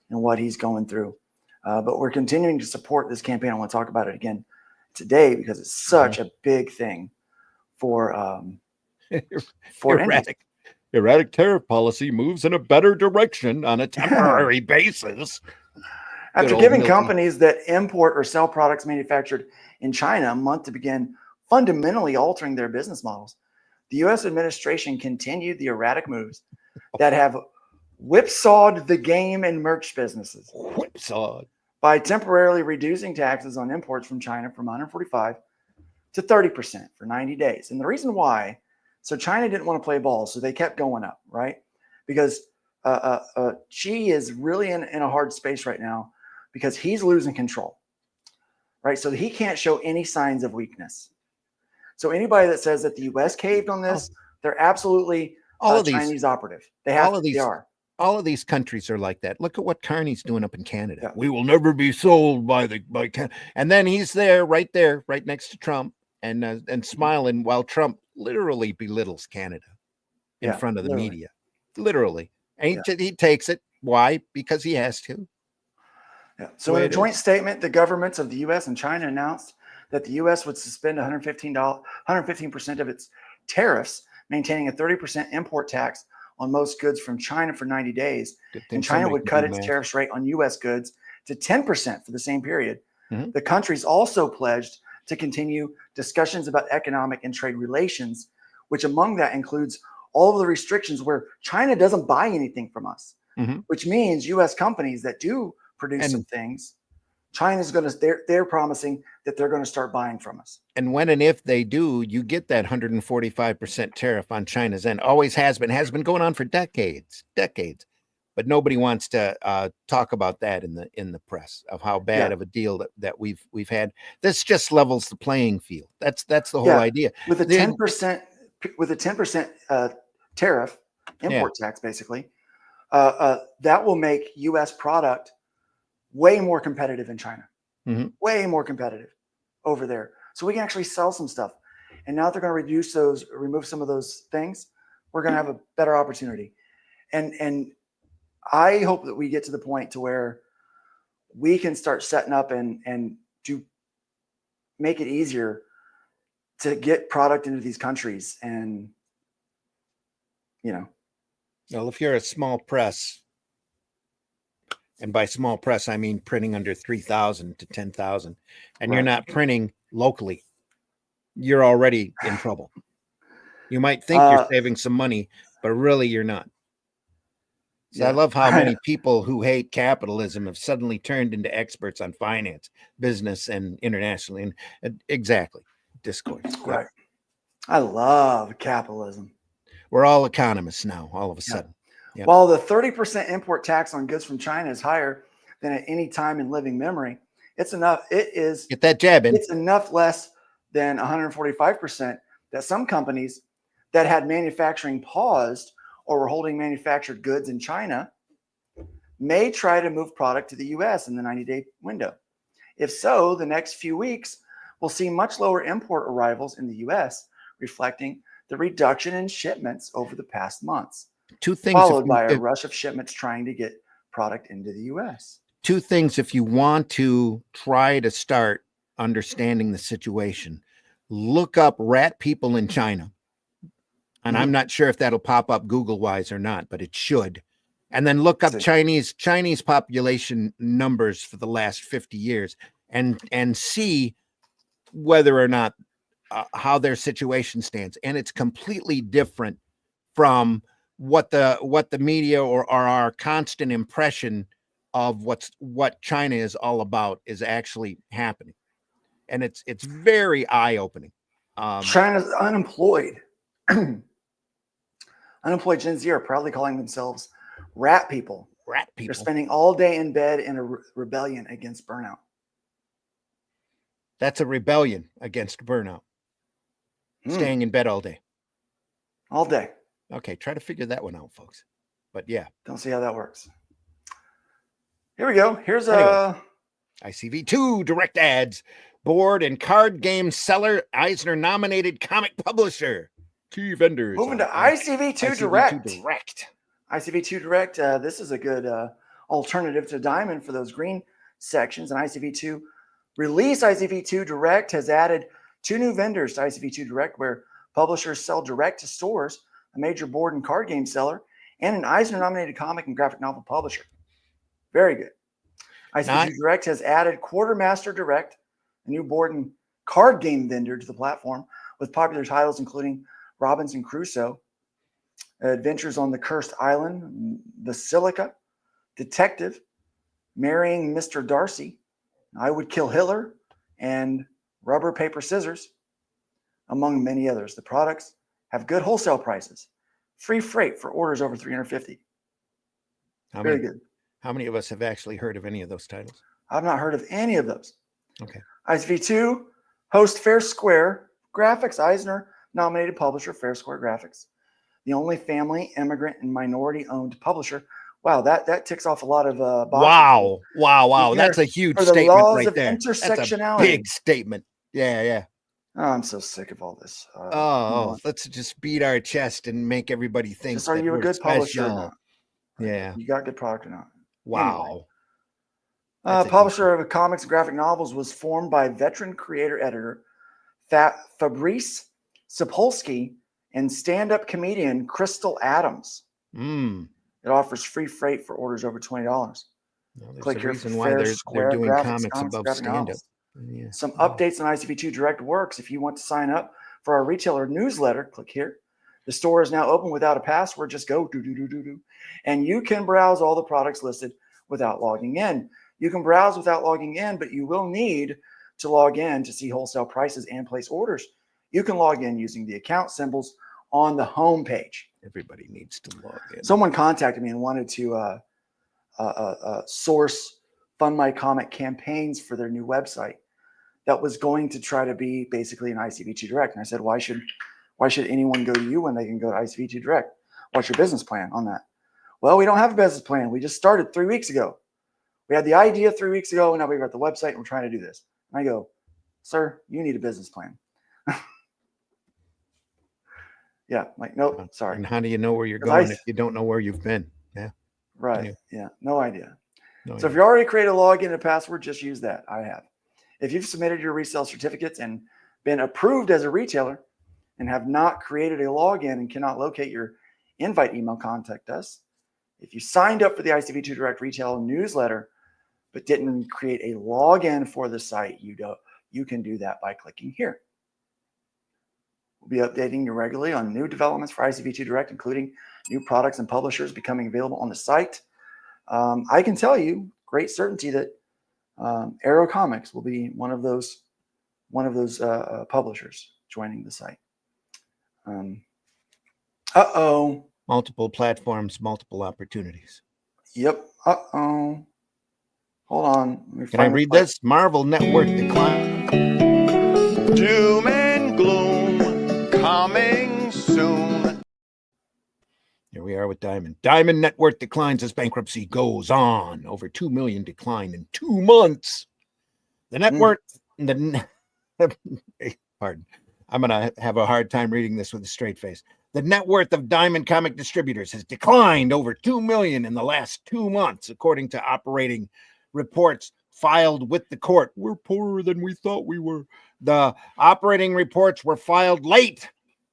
what he's going through. But we're continuing to support this campaign. I want to talk about it again today because it's such a big thing for erratic tariff policy moves in a better direction on a temporary basis. After giving companies that import or sell products manufactured in China a month to begin fundamentally altering their business models, the U.S. administration continued the erratic moves that have whipsawed the game and merch businesses. Whipsawed. By temporarily reducing taxes on imports from China from 145 to 30% for 90 days. And the reason why, so China didn't want to play ball, so they kept going up, right? Because Xi is really in a hard space right now because he's losing control, right? So he can't show any signs of weakness. So anybody that says that the U.S. caved on this, they're absolutely all of these Chinese operative. They have they are. All of these countries are like that. Look at what Carney's doing up in Canada. Yeah. We will never be sold by Canada. And then he's there, right next to Trump, and smiling while Trump literally belittles Canada in front of the media. Literally. And he takes it. Why? Because he has to. Yeah. So in a joint statement, the governments of the U.S. and China announced that the U.S. would suspend 115% of its tariffs, maintaining a 30% import tax on most goods from China for 90 days. And China would cut its tariffs rate on U.S. goods to 10% for the same period. Mm-hmm. The countries also pledged to continue discussions about economic and trade relations, which among that includes all of the restrictions where China doesn't buy anything from us, which means U.S. companies that do produce some things, China's going to, they're promising that they're going to start buying from us. And when and if they do, you get that 145% tariff on China's end. Always has been going on for decades. But nobody wants to talk about that in the press of how bad of a deal that we've had. This just levels the playing field. That's the whole idea. With a 10% tariff, import tax, basically, that will make U.S. product way more competitive in China, way more competitive over there. So we can actually sell some stuff. And now they're going to remove some of those things. We're going to have a better opportunity. And I hope that we get to the point to where we can start setting up and make it easier to get product into these countries and you know. Well, if you're a small press, and by small press, I mean printing under 3,000 to 10,000, and you're Right. not printing locally, you're already in trouble. You might think you're saving some money, but really you're not. So I Yeah. love how many people who hate capitalism have suddenly turned into experts on finance, business, and internationally. And exactly, discourse. Right. I love capitalism. We're all economists now, all of a sudden. Yep. While the 30% import tax on goods from China is higher than at any time in living memory, it's enough. It is Get that jab in. It's enough less than 145% that some companies that had manufacturing paused or were holding manufactured goods in China may try to move product to the US in the 90-day window. If so, the next few weeks will see much lower import arrivals in the US, reflecting the reduction in shipments over the past months. Two things. Followed by a rush of shipments trying to get product into the US. Two things. If you want to try to start understanding the situation, look up rat people in China. And I'm not sure if that'll pop up Google wise or not, but it should. And then look up Chinese population numbers for the last 50 years and see whether or not how their situation stands. And it's completely different from what the media or our constant impression of what China is all about is actually happening. And it's very eye-opening. China's unemployed. Unemployed Gen Z are proudly calling themselves rat people. Rat people. They're spending all day in bed in a rebellion against burnout. That's a rebellion against burnout. Staying in bed all day. All day. Okay, try to figure that one out, folks. But yeah. Don't see how that works. Here we go. Here's ICV2 direct ads. Board and card game seller, Eisner nominated comic publisher. Key vendors. Moving to ICV2 Direct. Direct. ICV2 Direct. This is a good alternative to Diamond for those green sections. And ICV2 release ICV2 Direct has added 2 new vendors to ICV2 Direct, where publishers sell direct to stores, a major board and card game seller, and an Eisner nominated comic and graphic novel publisher. Very good. ICV2 Direct has added Quartermaster Direct, a new board and card game vendor to the platform, with popular titles including Robinson Crusoe, Adventures on the Cursed Island, Basilica, Detective, Marrying Mr. Darcy, I Would Kill Hitler, and Rubber, Paper, Scissors, among many others. The products have good wholesale prices, free freight for orders over $350. Very good. How many of us have actually heard of any of those titles? I've not heard of any of those. Okay. ICV2 host Fair Square Graphics, Eisner nominated publisher, Fair Square Graphics, the only family, immigrant, and minority-owned publisher. Wow, that ticks off a lot of boxes. Wow. That's a huge For the statement laws right of there. intersectionality. That's a big statement. Yeah. Oh, I'm so sick of all this. Let's just beat our chest and make everybody think. Just, are you a good publisher or not? Yeah. You got good product or not? Wow. Anyway, publisher of comics and graphic novels was formed by veteran creator-editor Fabrice Sapolsky and stand-up comedian Crystal Adams. It offers free freight for orders over $20. Click here for Fair Square doing Graphics, comics above graphic stand-up. novels. Some updates on ICV2 Direct works. If you want to sign up for our retailer newsletter, click here. The store is now open without a password. Just go do. And you can browse all the products listed without logging in. You can browse without logging in, but you will need to log in to see wholesale prices and place orders. You can log in using the account symbols on the home page. Everybody needs to log in. Someone contacted me and wanted to source Fund My Comic campaigns for their new website that was going to try to be basically an ICV2 Direct. And I said, why should anyone go to you when they can go to ICV2 Direct? What's your business plan on that? Well, we don't have a business plan. We just started 3 weeks ago. We had the idea 3 weeks ago, and now we've got the website, and we're trying to do this. And I go, sir, you need a business plan. Yeah, like, nope, sorry. And how do you know where you're going if you don't know where you've been? Yeah. Right. Yeah, no idea. No So if you already created a login and a password, just use that. I have. If you've submitted your resale certificates and been approved as a retailer and have not created a login and cannot locate your invite email, contact us. If you signed up for the ICV2 Direct Retail newsletter but didn't create a login for the site, you can do that by clicking here. We'll be updating you regularly on new developments for ICV2 Direct, including new products and publishers becoming available on the site. I can tell you, great certainty, that Arrow Comics will be one of those publishers joining the site. Multiple platforms, multiple opportunities. Yep. Hold on. Can I read this? Marvel Network decline. Doom and gloom coming soon. Here we are with Diamond. Diamond Network declines as bankruptcy goes on. Over 2 million decline in 2 months. The network, pardon. I'm going to have a hard time reading this with a straight face. The net worth of Diamond Comic Distributors has declined over 2 million in the last 2 months, according to operating reports filed with the court. We're poorer than we thought we were. The operating reports were filed late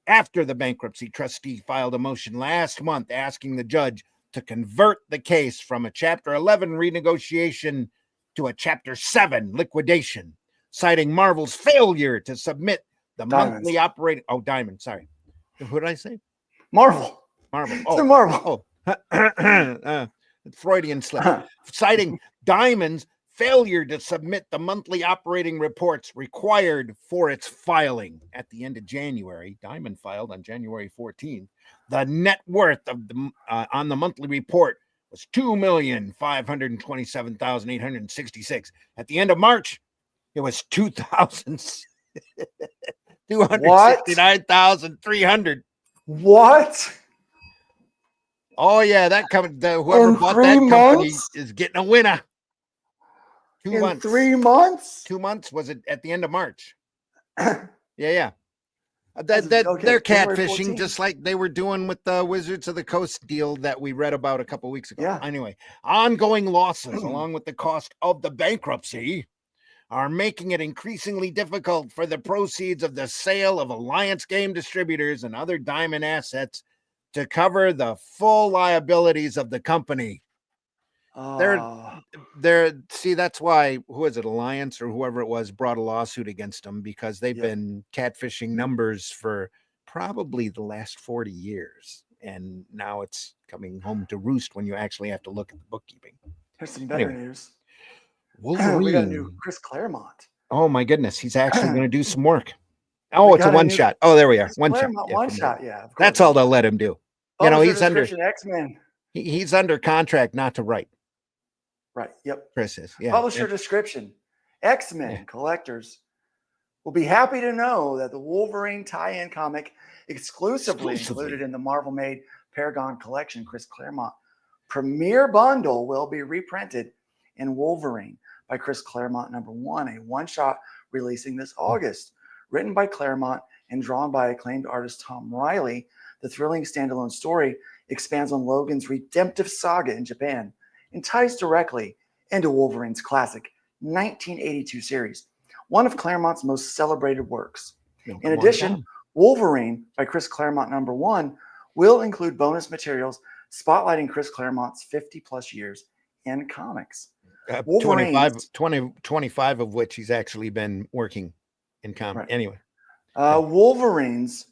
after the bankruptcy trustee filed a motion last month asking the judge to convert the case from a Chapter 11 renegotiation to a Chapter 7 liquidation, citing Marvel's failure to submit the monthly operating... Oh, Diamond, sorry. What did I say? Marvel. Oh, Marvel. Freudian slip. Citing Diamond's failure to submit the monthly operating reports required for its filing at the end of January. Diamond filed on January 14th. The net worth of the on the monthly report was $2,527,866. At the end of March, it was $269,300. What? Oh yeah, that coming. Whoever bought that company is getting a winner. 2 months. 3 months? 2 months was it at the end of March? Yeah. They're catfishing, just like they were doing with the Wizards of the Coast deal that we read about a couple weeks ago. Yeah. Anyway, ongoing losses along with the cost of the bankruptcy are making it increasingly difficult for the proceeds of the sale of Alliance Game Distributors and other Diamond assets to cover the full liabilities of the company. See, that's why, who is it, Alliance or whoever it was, brought a lawsuit against them because they've been catfishing numbers for probably the last 40 years. And now it's coming home to roost when you actually have to look at the bookkeeping. Here's some better news. Wolverine. We got a new Chris Claremont. Oh my goodness, he's actually going to do some work. Oh, it's a one shot. Oh, there we are. One shot. Yeah, one shot. Yeah. That's all they'll let him do. You know, he's under X-Men. He's under contract not to write. Right. Yep. Chris is. Yeah. Publisher description: X-Men collectors will be happy to know that the Wolverine tie-in comic exclusively included in the Marvel-made Paragon collection, Chris Claremont premiere bundle, will be reprinted in Wolverine by Chris Claremont #1, a one-shot releasing this August. Written by Claremont and drawn by acclaimed artist Tom Riley, the thrilling standalone story expands on Logan's redemptive saga in Japan and ties directly into Wolverine's classic 1982 series, one of Claremont's most celebrated works. In addition, Wolverine by Chris Claremont #1 will include bonus materials spotlighting Chris Claremont's 50-plus years in comics. 25 of which he's actually been working in comic. Right. Anyway. Wolverine's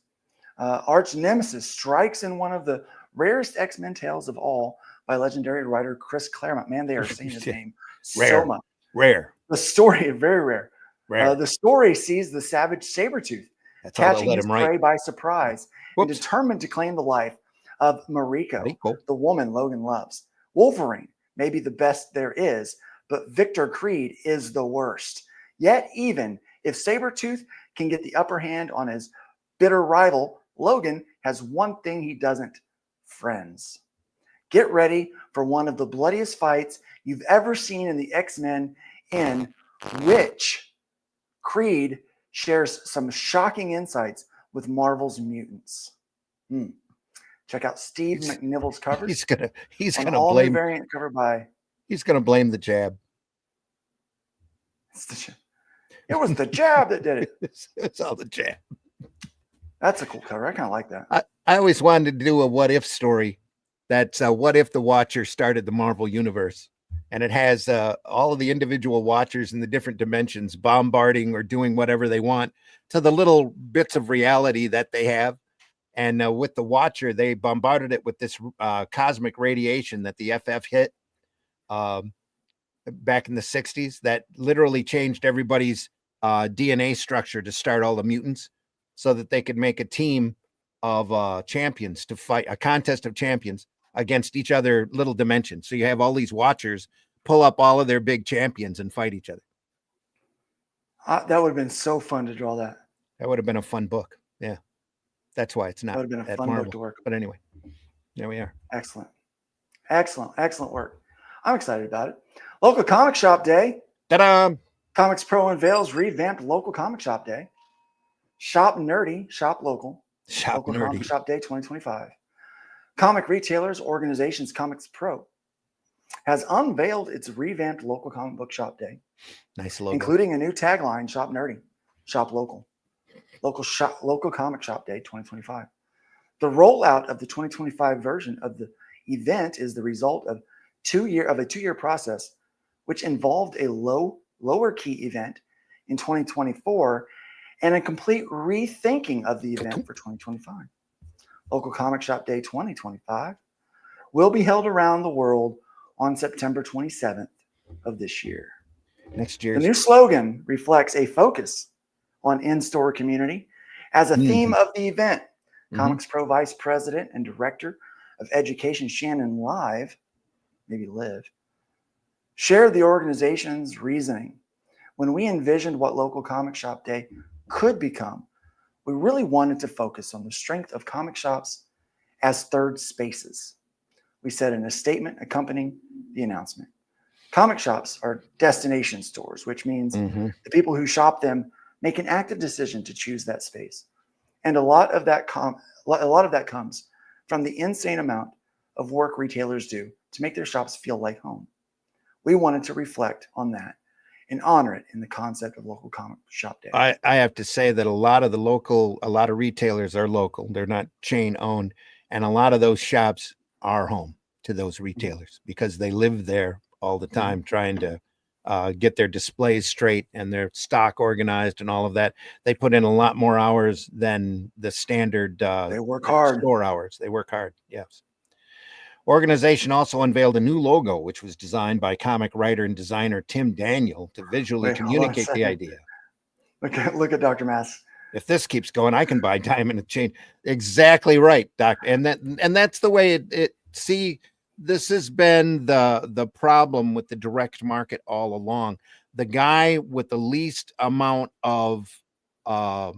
arch nemesis strikes in one of the rarest X-Men tales of all by legendary writer Chris Claremont. Man, they are saying his name so much. Rare. The story, very rare. The story sees the savage Sabretooth catching his prey by surprise and determined to claim the life of Mariko, the woman Logan loves. Wolverine may be the best there is, but Victor Creed is the worst. Yet even if Sabretooth can get the upper hand on his bitter rival, Logan has one thing he doesn't: friends. Get ready for one of the bloodiest fights you've ever seen in the X-Men, in which Creed shares some shocking insights with Marvel's mutants. Check out Steve McNivel's covers. He's gonna all blame new variant cover by. He's gonna blame the jab. It was the jab that did it. It's all the jab. That's a cool cover. I kind of like that. I always wanted to do a what if story. That's what if the Watcher started the Marvel universe, and it has all of the individual Watchers in the different dimensions bombarding or doing whatever they want to the little bits of reality that they have. And with the Watcher, they bombarded it with this cosmic radiation that the FF hit back in the 60s that literally changed everybody's DNA structure to start all the mutants so that they could make a team of champions to fight a contest of champions against each other little dimensions. So you have all these Watchers pull up all of their big champions and fight each other. That would have been so fun to draw that. That would have been a fun book. Yeah. That's why it's not. That would have been a fun book to work. But anyway, there we are. Excellent. Excellent work. I'm excited about it. Local Comic Shop Day. Ta-da! Comics Pro unveils revamped Local Comic Shop Day. Shop Nerdy, Shop Local. Local Nerdy. Comic Shop Day 2025. Comic Retailers Organizations Comics Pro has unveiled its revamped Local Comic Book Shop Day. Nice logo. Including a new tagline, Shop Nerdy, Shop Local. Local Comic Shop Day 2025. The rollout of the 2025 version of the event is the result of a two-year process, which involved a lower key event in 2024 and a complete rethinking of the event for 2025. Local Comic Shop Day 2025 will be held around the world on September 27th of this year. Next year. The new slogan reflects a focus on in-store community as a theme of the event. Comics Pro Vice President and Director of Education Shannon Live, maybe Liv, shared the organization's reasoning. When we envisioned what Local Comic Shop Day could become, we really wanted to focus on the strength of comic shops as third spaces. We said in a statement accompanying the announcement. Comic shops are destination stores, which means the people who shop them make an active decision to choose that space. And a lot of that comes from the insane amount of work retailers do to make their shops feel like home. We wanted to reflect on that and honor it in the concept of Local Comic Shop Day. I have to say that a lot of retailers are local. They're not chain owned. And a lot of those shops are home to those retailers because they live there all the time trying to get their displays straight and their stock organized and all of that. They put in a lot more hours than the standard they work hard. Store hours. They work hard. Yes. Organization also unveiled a new logo, which was designed by comic writer and designer Tim Daniel to visually communicate the idea. Look at Dr. Mass. If this keeps going, I can buy Diamond and Chain. Exactly right, Doc. And that's the way it see, this has been the problem with the direct market all along. The guy with the least amount of power,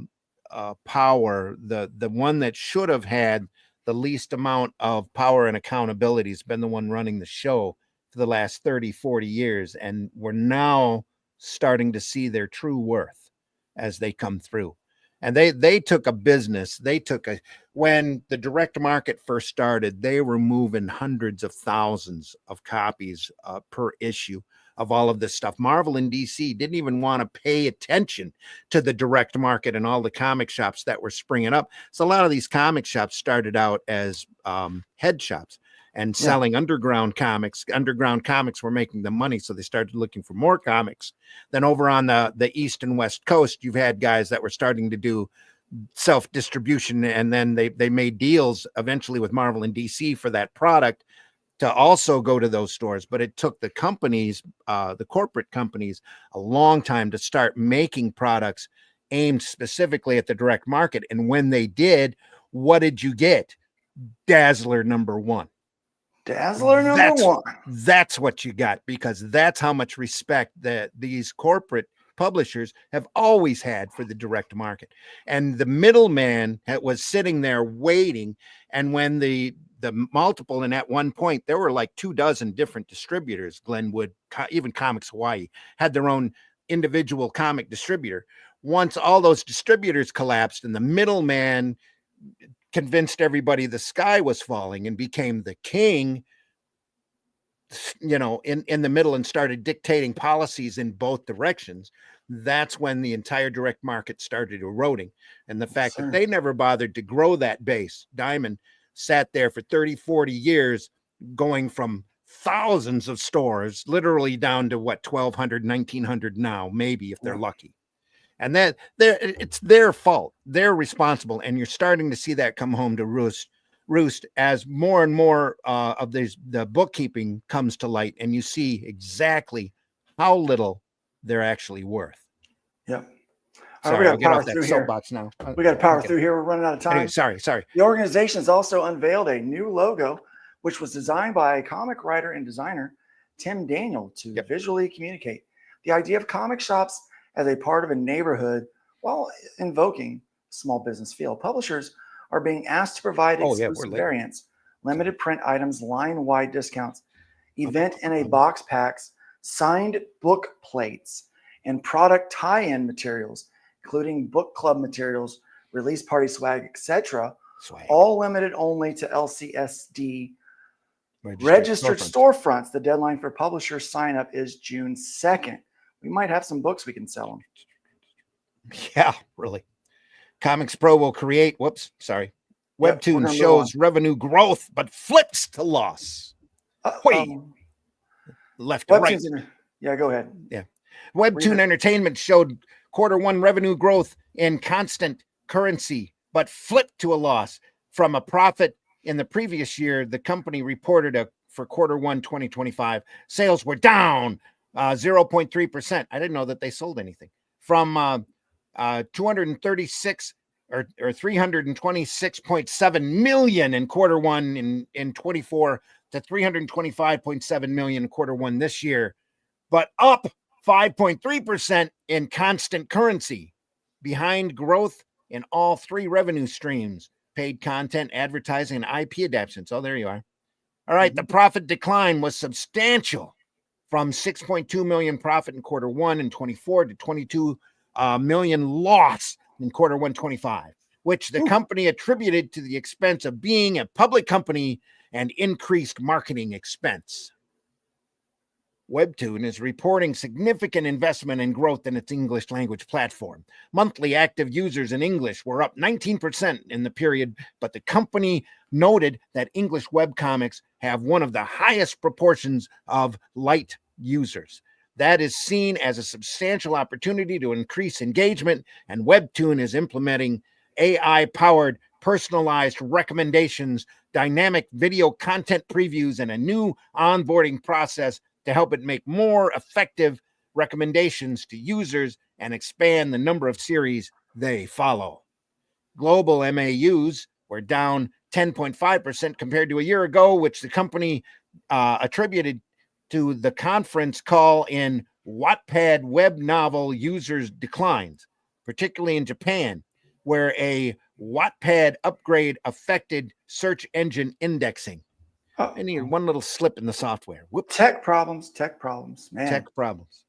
the one that should have had the least amount of power and accountability has been the one running the show for the last 30, 40 years. And we're now starting to see their true worth as they come through. And they took a business. When the direct market first started, they were moving hundreds of thousands of copies per issue of all of this stuff. Marvel and DC didn't even want to pay attention to the direct market and all the comic shops that were springing up. So a lot of these comic shops started out as head shops and selling underground comics. Underground comics were making the money, so they started looking for more comics. Then over on the East and West Coast, you've had guys that were starting to do self-distribution, and then they made deals eventually with Marvel and DC for that product to also go to those stores. But it took the companies, the corporate companies, a long time to start making products aimed specifically at the direct market. And when they did, what did you get? Dazzler #1. Dazzler number one. That's what you got, because that's how much respect that these corporate publishers have always had for the direct market. And the middleman was sitting there waiting. And when the multiple, and at one point there were like 24 different distributors, Glenwood, even Comics Hawaii had their own individual comic distributor. Once all those distributors collapsed and the middleman convinced everybody the sky was falling and became the king, in the middle, and started dictating policies in both directions, that's when the entire direct market started eroding. And the fact sir. that they never bothered to grow that base. Diamond sat there for 30, 40 years, going from thousands of stores, literally down to what, 1,200, 1,900 now, maybe if they're lucky. And that it's their fault. They're responsible. And you're starting to see that come home to roost as more and more of the bookkeeping comes to light, and you see exactly how little they're actually worth. Yep. Sorry, we got I'll to get power off that through here. soapbox now. We got to power Okay. through here. We're running out of time. Anyway, sorry. The organization has also unveiled a new logo, which was designed by comic writer and designer Tim Daniel to visually communicate the idea of comic shops as a part of a neighborhood while invoking small business feel. Publishers are being asked to provide exclusive variants, limited print items, line-wide discounts, event in a box packs, signed book plates, and product tie-in materials, including book club materials, release party swag, etc. All limited only to LCSD registered storefronts. The deadline for publisher sign up is June 2nd. We might have some books we can sell them. Yeah, really. Comics Pro will create, Webtoon shows revenue growth, but flips to loss. Left to right. Yeah, go ahead. Yeah. Webtoon Entertainment showed Q1 revenue growth in constant currency, but flipped to a loss from a profit in the previous year. The company reported for Q1 2025, sales were down 0.3%. I didn't know that they sold anything. From 236 or 326.7 million in Q1 in 24 to 325.7 million in Q1 this year, but up 5.3% in constant currency, behind growth in all three revenue streams: paid content, advertising, and IP adaptations. Oh, there you are. All right. The profit decline was substantial, from 6.2 million profit in Q1 in 24 to 22 million loss in Q1 25, which the company attributed to the expense of being a public company and increased marketing expense. Webtoon is reporting significant investment and growth in its English language platform. Monthly active users in English were up 19% in the period, but the company noted that English webcomics have one of the highest proportions of light users. That is seen as a substantial opportunity to increase engagement, and Webtoon is implementing AI-powered personalized recommendations, dynamic video content previews, and a new onboarding process to help it make more effective recommendations to users and expand the number of series they follow. Global MAUs were down 10.5% compared to a year ago, which the company attributed to the conference call in Wattpad web novel users declines, particularly in Japan, where a Wattpad upgrade affected search engine indexing. I need one little slip in the software. Whoops. Tech problems, man. Tech problems.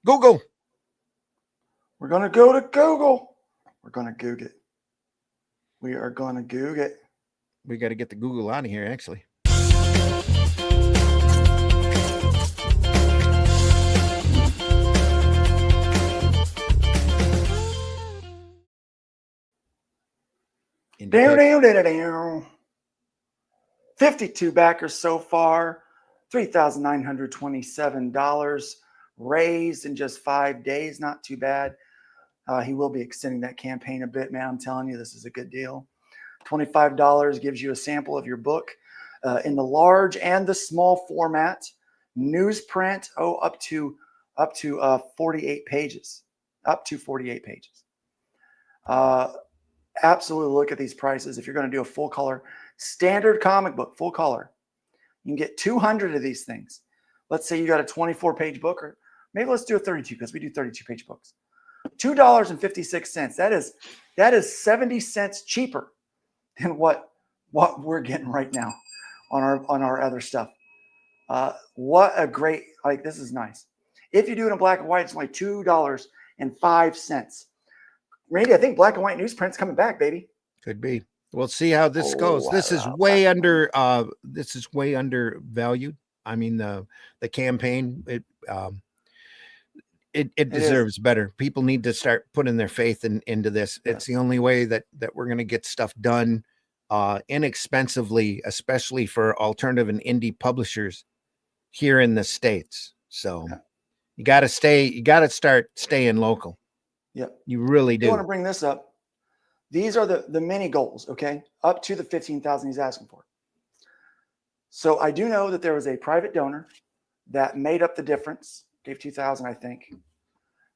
Google. We're going to go to Google. We're going to Google it. We are going to Google it. We got to get the Google out of here, actually. Down. 52 backers so far, $3,927 raised in just 5 days. Not too bad. He will be extending that campaign a bit, man. I'm telling you, this is a good deal. $25 gives you a sample of your book in the large and the small format, newsprint. Up to 48 pages. Up to 48 pages. Absolutely look at these prices. If you're going to do a full color standard comic book, full color, you can get 200 of these things. Let's say you got a 24-page book, or maybe let's do a 32, because we do 32-page books. $2.56. That is 70 cents cheaper than what we're getting right now on our other stuff. What a great, this is nice. If you do it in black and white, it's only $2.05. Randy, I think black and white newsprint's coming back, baby. Could be. We'll see how this goes. This is way undervalued. I mean, the campaign, It is. deserves better. People need to start putting their faith into this. It's the only way that we're going to get stuff done inexpensively, especially for alternative and indie publishers here in the States. So you got to start staying local. Yep. You really I do. want to bring this up. These are the mini goals, okay? Up to the 15,000 he's asking for. So I do know that there was a private donor that made up the difference, gave 2,000, I think.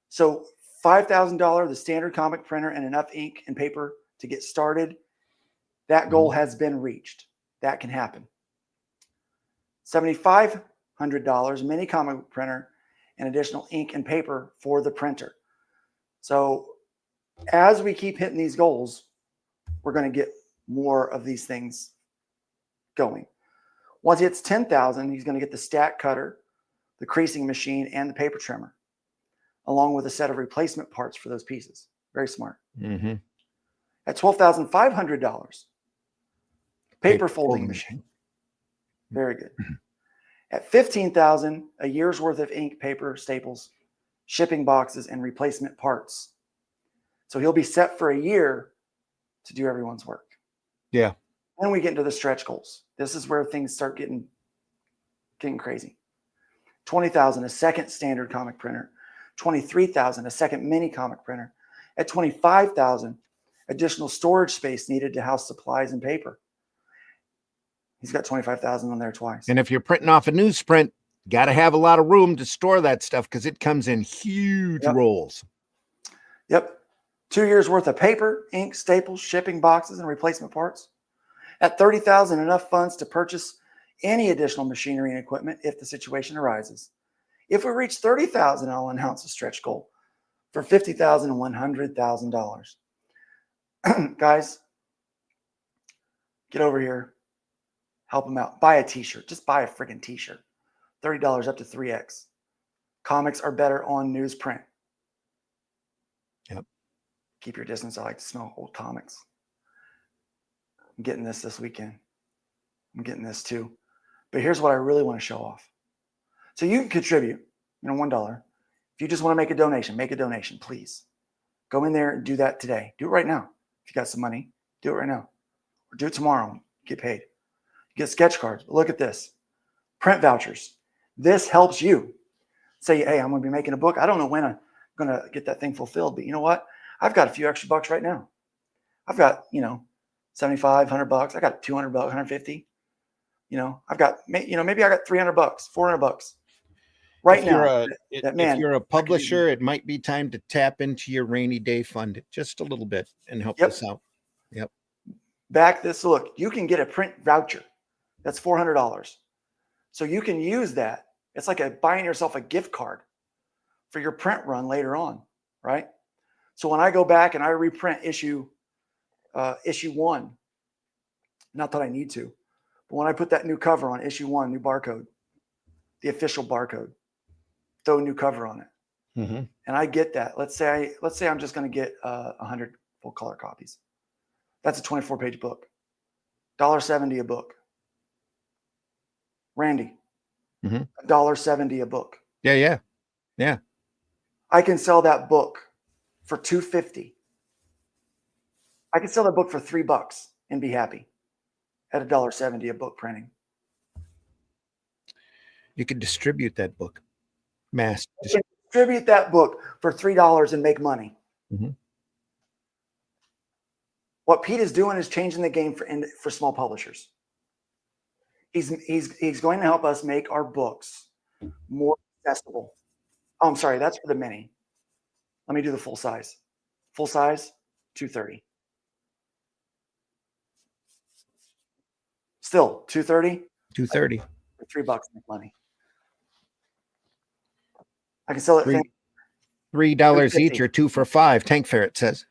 So $5,000, the standard comic printer and enough ink and paper to get started. That goal has been reached. That can happen. $7,500 mini comic printer and additional ink and paper for the printer. So as we keep hitting these goals, we're going to get more of these things going. Once he hits 10,000, he's going to get the stack cutter, the creasing machine, and the paper trimmer, along with a set of replacement parts for those pieces. Very smart. Mm-hmm. At $12,500, paper folding machine. Very good. At $15,000, a year's worth of ink, paper, staples, shipping boxes, and replacement parts. So he'll be set for a year to do everyone's work. Yeah. Then we get into the stretch goals. This is where things start getting crazy. $20,000, a second standard comic printer. $23,000, a second mini comic printer. At $25,000, additional storage space needed to house supplies and paper. He's got $25,000 on there twice. And if you're printing off a newsprint, got to have a lot of room to store that stuff because it comes in huge rolls. Yep. 2 years worth of paper, ink, staples, shipping boxes, and replacement parts. At $30,000, enough funds to purchase any additional machinery and equipment if the situation arises. If we reach $30,000, I'll announce a stretch goal for $50,000 and $100,000. Guys, get over here. Help them out. Buy a t-shirt. Just buy a friggin' t-shirt. $30 up to 3X. Comics are better on newsprint. Yep. Keep your distance. I like to smell old comics. I'm getting this weekend. I'm getting this too. But here's what I really want to show off. So you can contribute, $1. If you just want to make a donation, please. Go in there and do that today. Do it right now. If you got some money, do it right now. Or do it tomorrow. Get paid. Get sketch cards. Look at this. Print vouchers. This helps you. Say, hey, I'm going to be making a book. I don't know when I'm going to get that thing fulfilled, but you know what? I've got a few extra bucks right now. I've got, $75, $100. I got $200, $150. I've got, maybe I got $300, $400 right now. If you're a publisher, it might be time to tap into your rainy day fund just a little bit and help us out. Yep. Back this. Look, you can get a print voucher. That's $400. So you can use that. It's like buying yourself a gift card for your print run later on, right? So when I go back and I reprint issue 1, not that I need to, but when I put that new cover on issue 1, new barcode, the official barcode, throw a new cover on it. Mm-hmm. And I get that. Let's say I'm just going to get 100 full color copies. That's a 24-page book. $1.70 a book. Randy, $1.70 a book. Yeah. I can sell that book for $2.50. I can sell that book for $3 and be happy at $1.70 a book printing. You could distribute that book. Distribute that book for $3 and make money. Mm-hmm. What Pete is doing is changing the game for small publishers. He's going to help us make our books more accessible. Oh, I'm sorry, that's for the mini. Let me do the full size. Full size, $230. Still, $230. $230 for $3 make money. I can sell it. $3 each or 2 for $5. Tank Ferret says.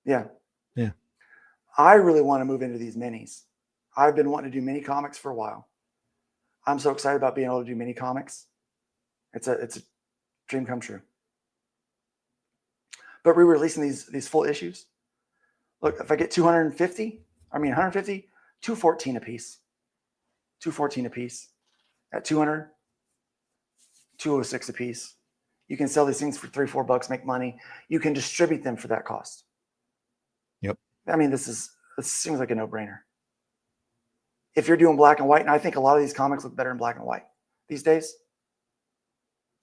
Yeah. Yeah. I really want to move into these minis. I've been wanting to do mini comics for a while. I'm so excited about being able to do mini comics. It's a dream come true. But re-releasing these full issues. Look, if I get 150, $214 a piece. $214 a piece. At $200, $206 a piece. You can sell these things for $3-4, make money. You can distribute them for that cost. Yep. I mean, this seems like a no-brainer. If you're doing black and white, and I think a lot of these comics look better in black and white these days.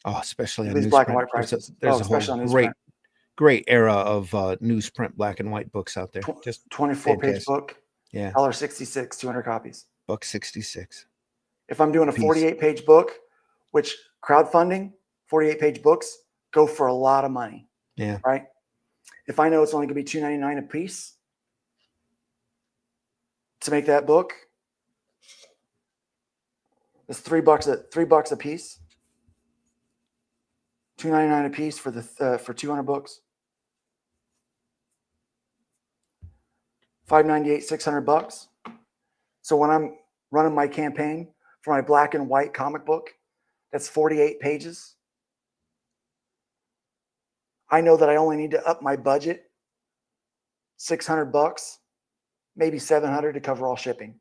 Oh, especially on These black and newsprint. white prices. There's a Especially on whole newsprint. great era of newsprint black and white books out there. Just 24-page fantastic. book. Yeah. $1.66, 200 copies. $1.66. If I'm doing a 48-page book, which crowdfunding, 48-page books go for a lot of money. Yeah. Right. If I know it's only going to be $2.99 a piece to make that book, it's $3 a piece. $2.99 a piece for 200 books. $5.98, $600. So when I'm running my campaign for my black and white comic book, that's 48 pages. I know that I only need to up my budget $600, maybe $700 to cover all shipping,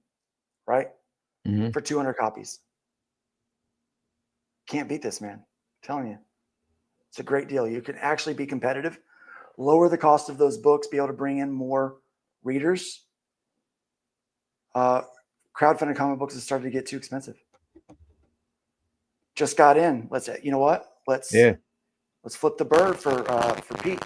right? Mm-hmm. For 200 copies. Can't beat this, man. I'm telling you. It's a great deal. You can actually be competitive, lower the cost of those books, be able to bring in more readers. Crowdfunding comic books has started to get too expensive. Just got in. You know what? Let's flip the bird for Pete.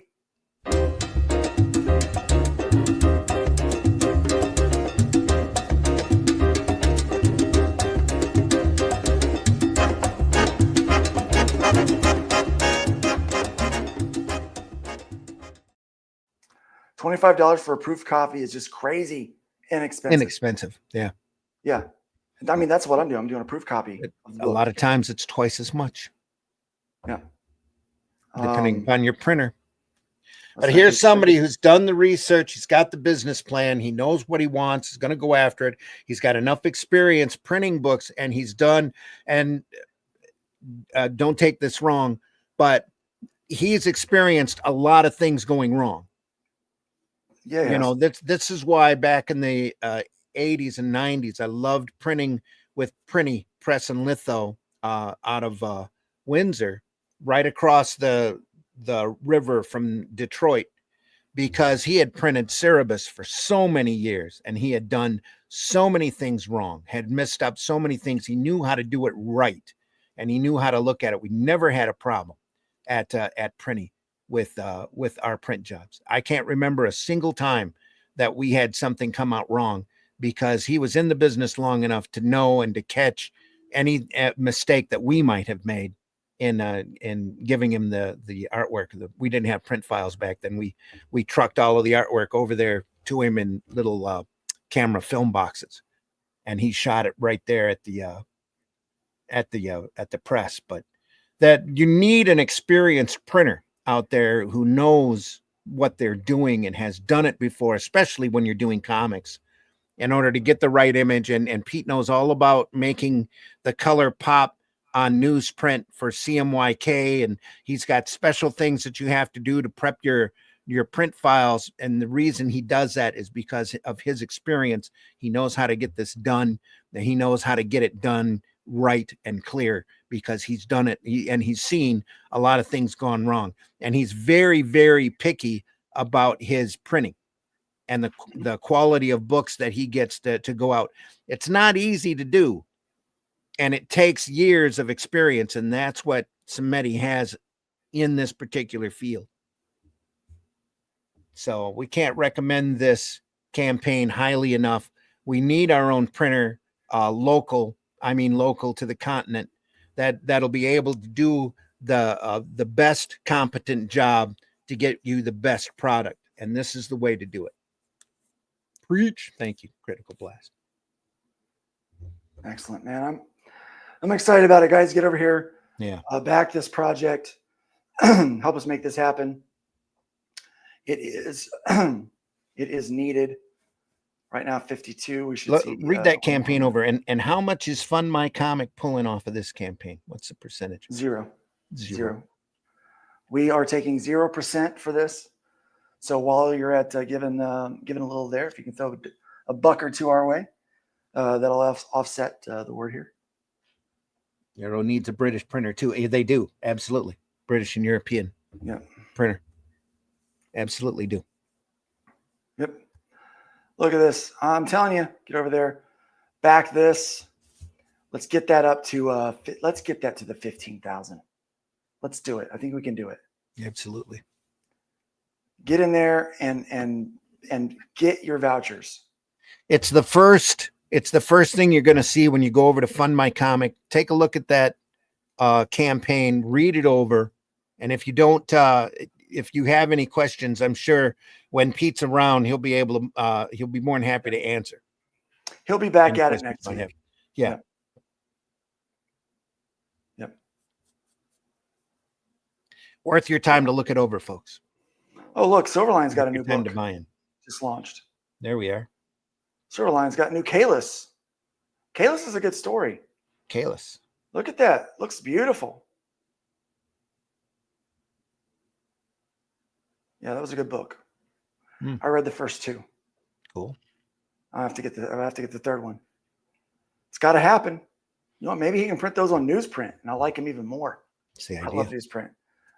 $25 for a proof copy is just crazy Inexpensive. Yeah. Yeah. I mean, that's what I'm doing. I'm doing a proof copy. A lot of times it's twice as much. Yeah. Depending on your printer. But here's somebody who's done the research. He's got the business plan. He knows what he wants. He's going to go after it. He's got enough experience printing books, and he's done. And don't take this wrong, but he's experienced a lot of things going wrong. Yeah. You know, this is why back in the 80s and 90s, I loved printing with Printy Press and Litho out of Windsor, right across the river from Detroit, because he had printed Cerebus for so many years and he had done so many things wrong, had messed up so many things. He knew how to do it right, and he knew how to look at it. We never had a problem at Printy with our print jobs. I can't remember a single time that we had something come out wrong, because he was in the business long enough to know and to catch any mistake that we might have made in giving him the artwork. We didn't have print files back then. We trucked all of the artwork over there to him in little camera film boxes, and he shot it right there at the press. But that you need an experienced printer out there who knows what they're doing and has done it before, especially when you're doing comics, in order to get the right image. And Pete knows all about making the color pop on newsprint for CMYK, and he's got special things that you have to do to prep your print files. And the reason he does that is because of his experience. He knows how to get this done, and he knows how to get it done right and clear, because he's done it and he's seen a lot of things gone wrong, and he's very, very picky about his printing and the quality of books that he gets to go out. It's not easy to do, and it takes years of experience, and that's what Samedi has in this particular field. So we can't recommend this campaign highly enough. We need our own printer, local to the continent, that'll be able to do the best competent job to get you the best product. And this is the way to do it. Preach. Thank you, Critical Blast. Excellent, man. I'm excited about it, guys. Get over here. Yeah. Back this project. Help us make this happen. It is needed. Right now, 52. We should read that campaign over. And how much is Fund My Comic pulling off of this campaign? What's the percentage? Zero. We are taking 0% for this. So while you're at giving a little there, if you can throw a buck or two our way, that'll offset the word here. Euro needs a British printer too. They do, absolutely. British and European Yep. printer. Absolutely do. Yep. Look at this. I'm telling you, get over there, back this. Let's get that up to let's get that to the 15,000. Let's do it. I think we can do it. Absolutely. Get in there and get your vouchers. It's the first thing you're going to see when you go over to Fund My Comic. Take a look at that campaign, read it over. And if you don't, if you have any questions, I'm sure when Pete's around, he'll be able to, he'll be more than happy to answer. He'll be back at it next week. Yeah. Yep. Worth your time to look it over, folks. Oh, look, Silverline's got a new Your time book to buy in. just launched. There we are. Silverline's got new Kalis. Kalis is a good story. Kalis. Look at that. Looks beautiful. Yeah, that was a good book. I read the first two. Cool. I have to get the third one. It's got to happen. You know what? Maybe he can print those on newsprint, and I'll like him even more. That's the I idea. love newsprint.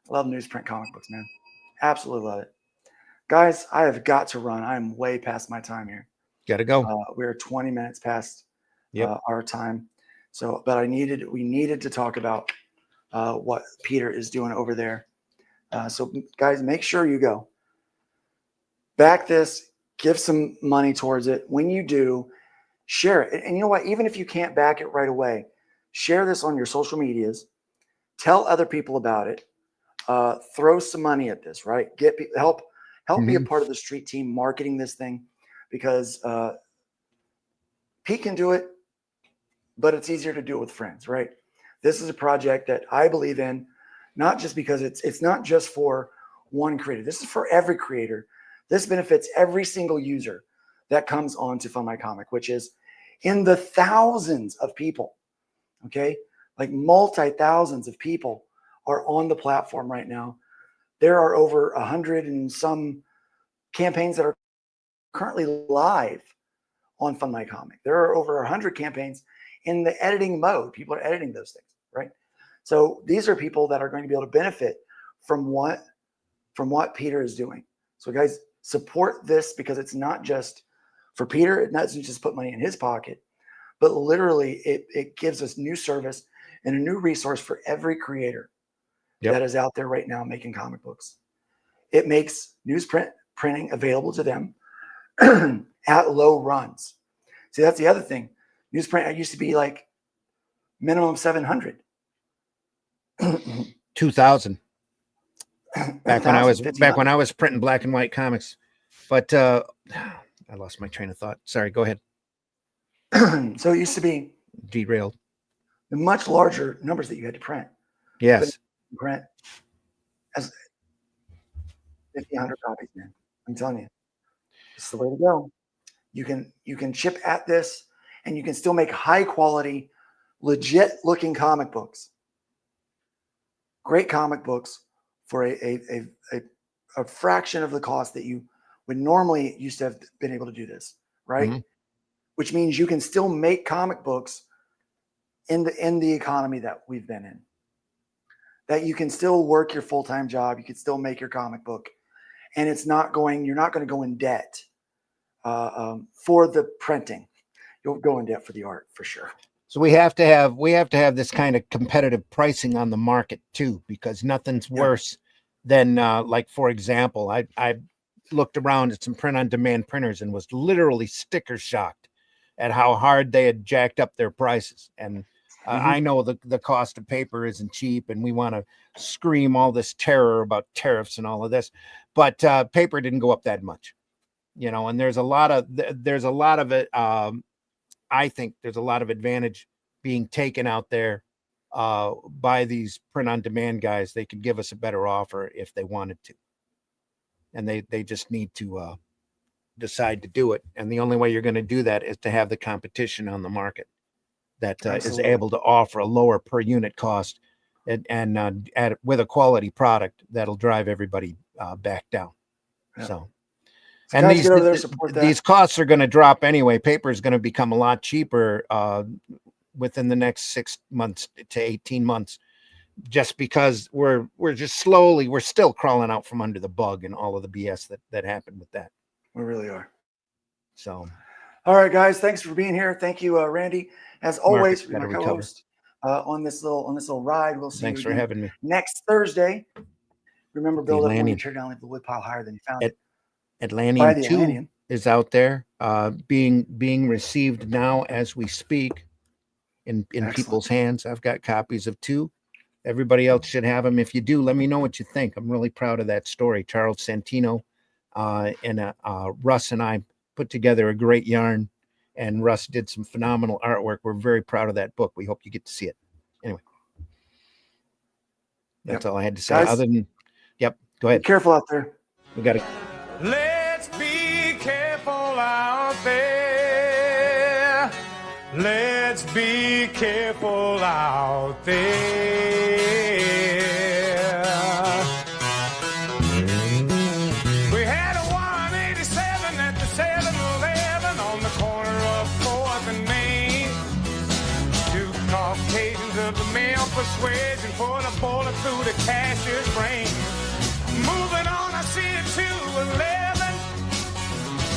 I love newsprint comic books, man. Absolutely love it. Guys, I have got to run. I'm way past my time here. Got to go. We're 20 minutes past Yep. our time. So, but we needed to talk about what Peter is doing over there. So guys, make sure you go back this, give some money towards it. When you do, share it. And you know what? Even if you can't back it right away, share this on your social medias, tell other people about it, throw some money at this, right? Help be a part of the street team marketing this thing, because Pete can do it, but it's easier to do it with friends, right? This is a project that I believe in, not just because it's not just for one creator. This is for every creator. This benefits every single user that comes on to Fund My Comic, which is in the thousands of people, okay? Like multi-thousands of people are on the platform right now. There are over 100 and some campaigns that are currently live on Fund My Comic. There are over 100 campaigns in the editing mode. People are editing those things, right? So these are people that are going to be able to benefit from what Peter is doing. So guys, support this, because it's not just for Peter. It doesn't just put money in his pocket, but literally it gives us new service and a new resource for every creator that is out there right now making comic books. It makes newsprint printing available to them at low runs. See, that's the other thing. Newsprint used to be like minimum 700. 2000. Back when I was printing black and white comics. But I lost my train of thought. Sorry, go ahead. So it used to be derailed. The much larger numbers that you had to print. Yes. Print as 50, 100 copies, man. I'm telling you, it's the way to go. You can chip at this, and you can still make high quality, legit looking comic books. Great comic books for a fraction of the cost that you would normally used to have been able to do this, right? Mm-hmm. Which means you can still make comic books in the economy that we've been in. That you can still work your full-time job, you can still make your comic book, and you're not going to go in debt for the printing. You'll go in debt for the art for sure. So we have to have this kind of competitive pricing on the market too, because nothing's worse than like, for example, I looked around at some print-on-demand printers and was literally sticker shocked at how hard they had jacked up their prices. And I know the cost of paper isn't cheap, and we want to scream all this terror about tariffs and all of this, but paper didn't go up that much, and there's a lot of it. I think there's a lot of advantage being taken out there by these print-on-demand guys. They could give us a better offer if they wanted to, and they just need to decide to do it. And the only way you're going to do that is to have the competition on the market that is able to offer a lower per unit cost and with a quality product that'll drive everybody back down. Yeah. So. So And guys, these costs are going to drop anyway. Paper is going to become a lot cheaper within the next 6 months to 18 months, just because we're still crawling out from under the bug and all of the BS that happened with that. We really are. So, all right, guys, thanks for being here. Thank you, Randy, as always, for my gotta recover. co-host on this little ride. We'll see Thanks you for again having me. next Thursday. Remember, build up when you Atlantean. tear down, leave the wood pile higher than you found it. By Atlantean the 2 Atlantean. is out there, being received now as we speak in Excellent. people's hands. I've got copies of 2. Everybody else should have them. If you do, let me know what you think. I'm really proud of that story. Charles Santino and Russ and I put together a great yarn, and Russ did some phenomenal artwork. We're very proud of that book. We hope you get to see it. Anyway, that's all I had to say. Guys, other than, go ahead. Be careful out there. We got to. Let's be careful out there. Let's be careful out there. We had a 187 at the 7-Eleven on the corner of 4th and Main. 2 Caucasians of the male persuasion put a bullet through the cashier's brain. Moving on, I see a 211,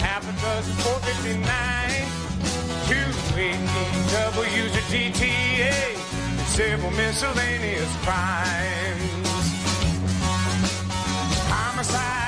half a dozen 459, 2 ADWs or GTA, several miscellaneous crimes. Homicide.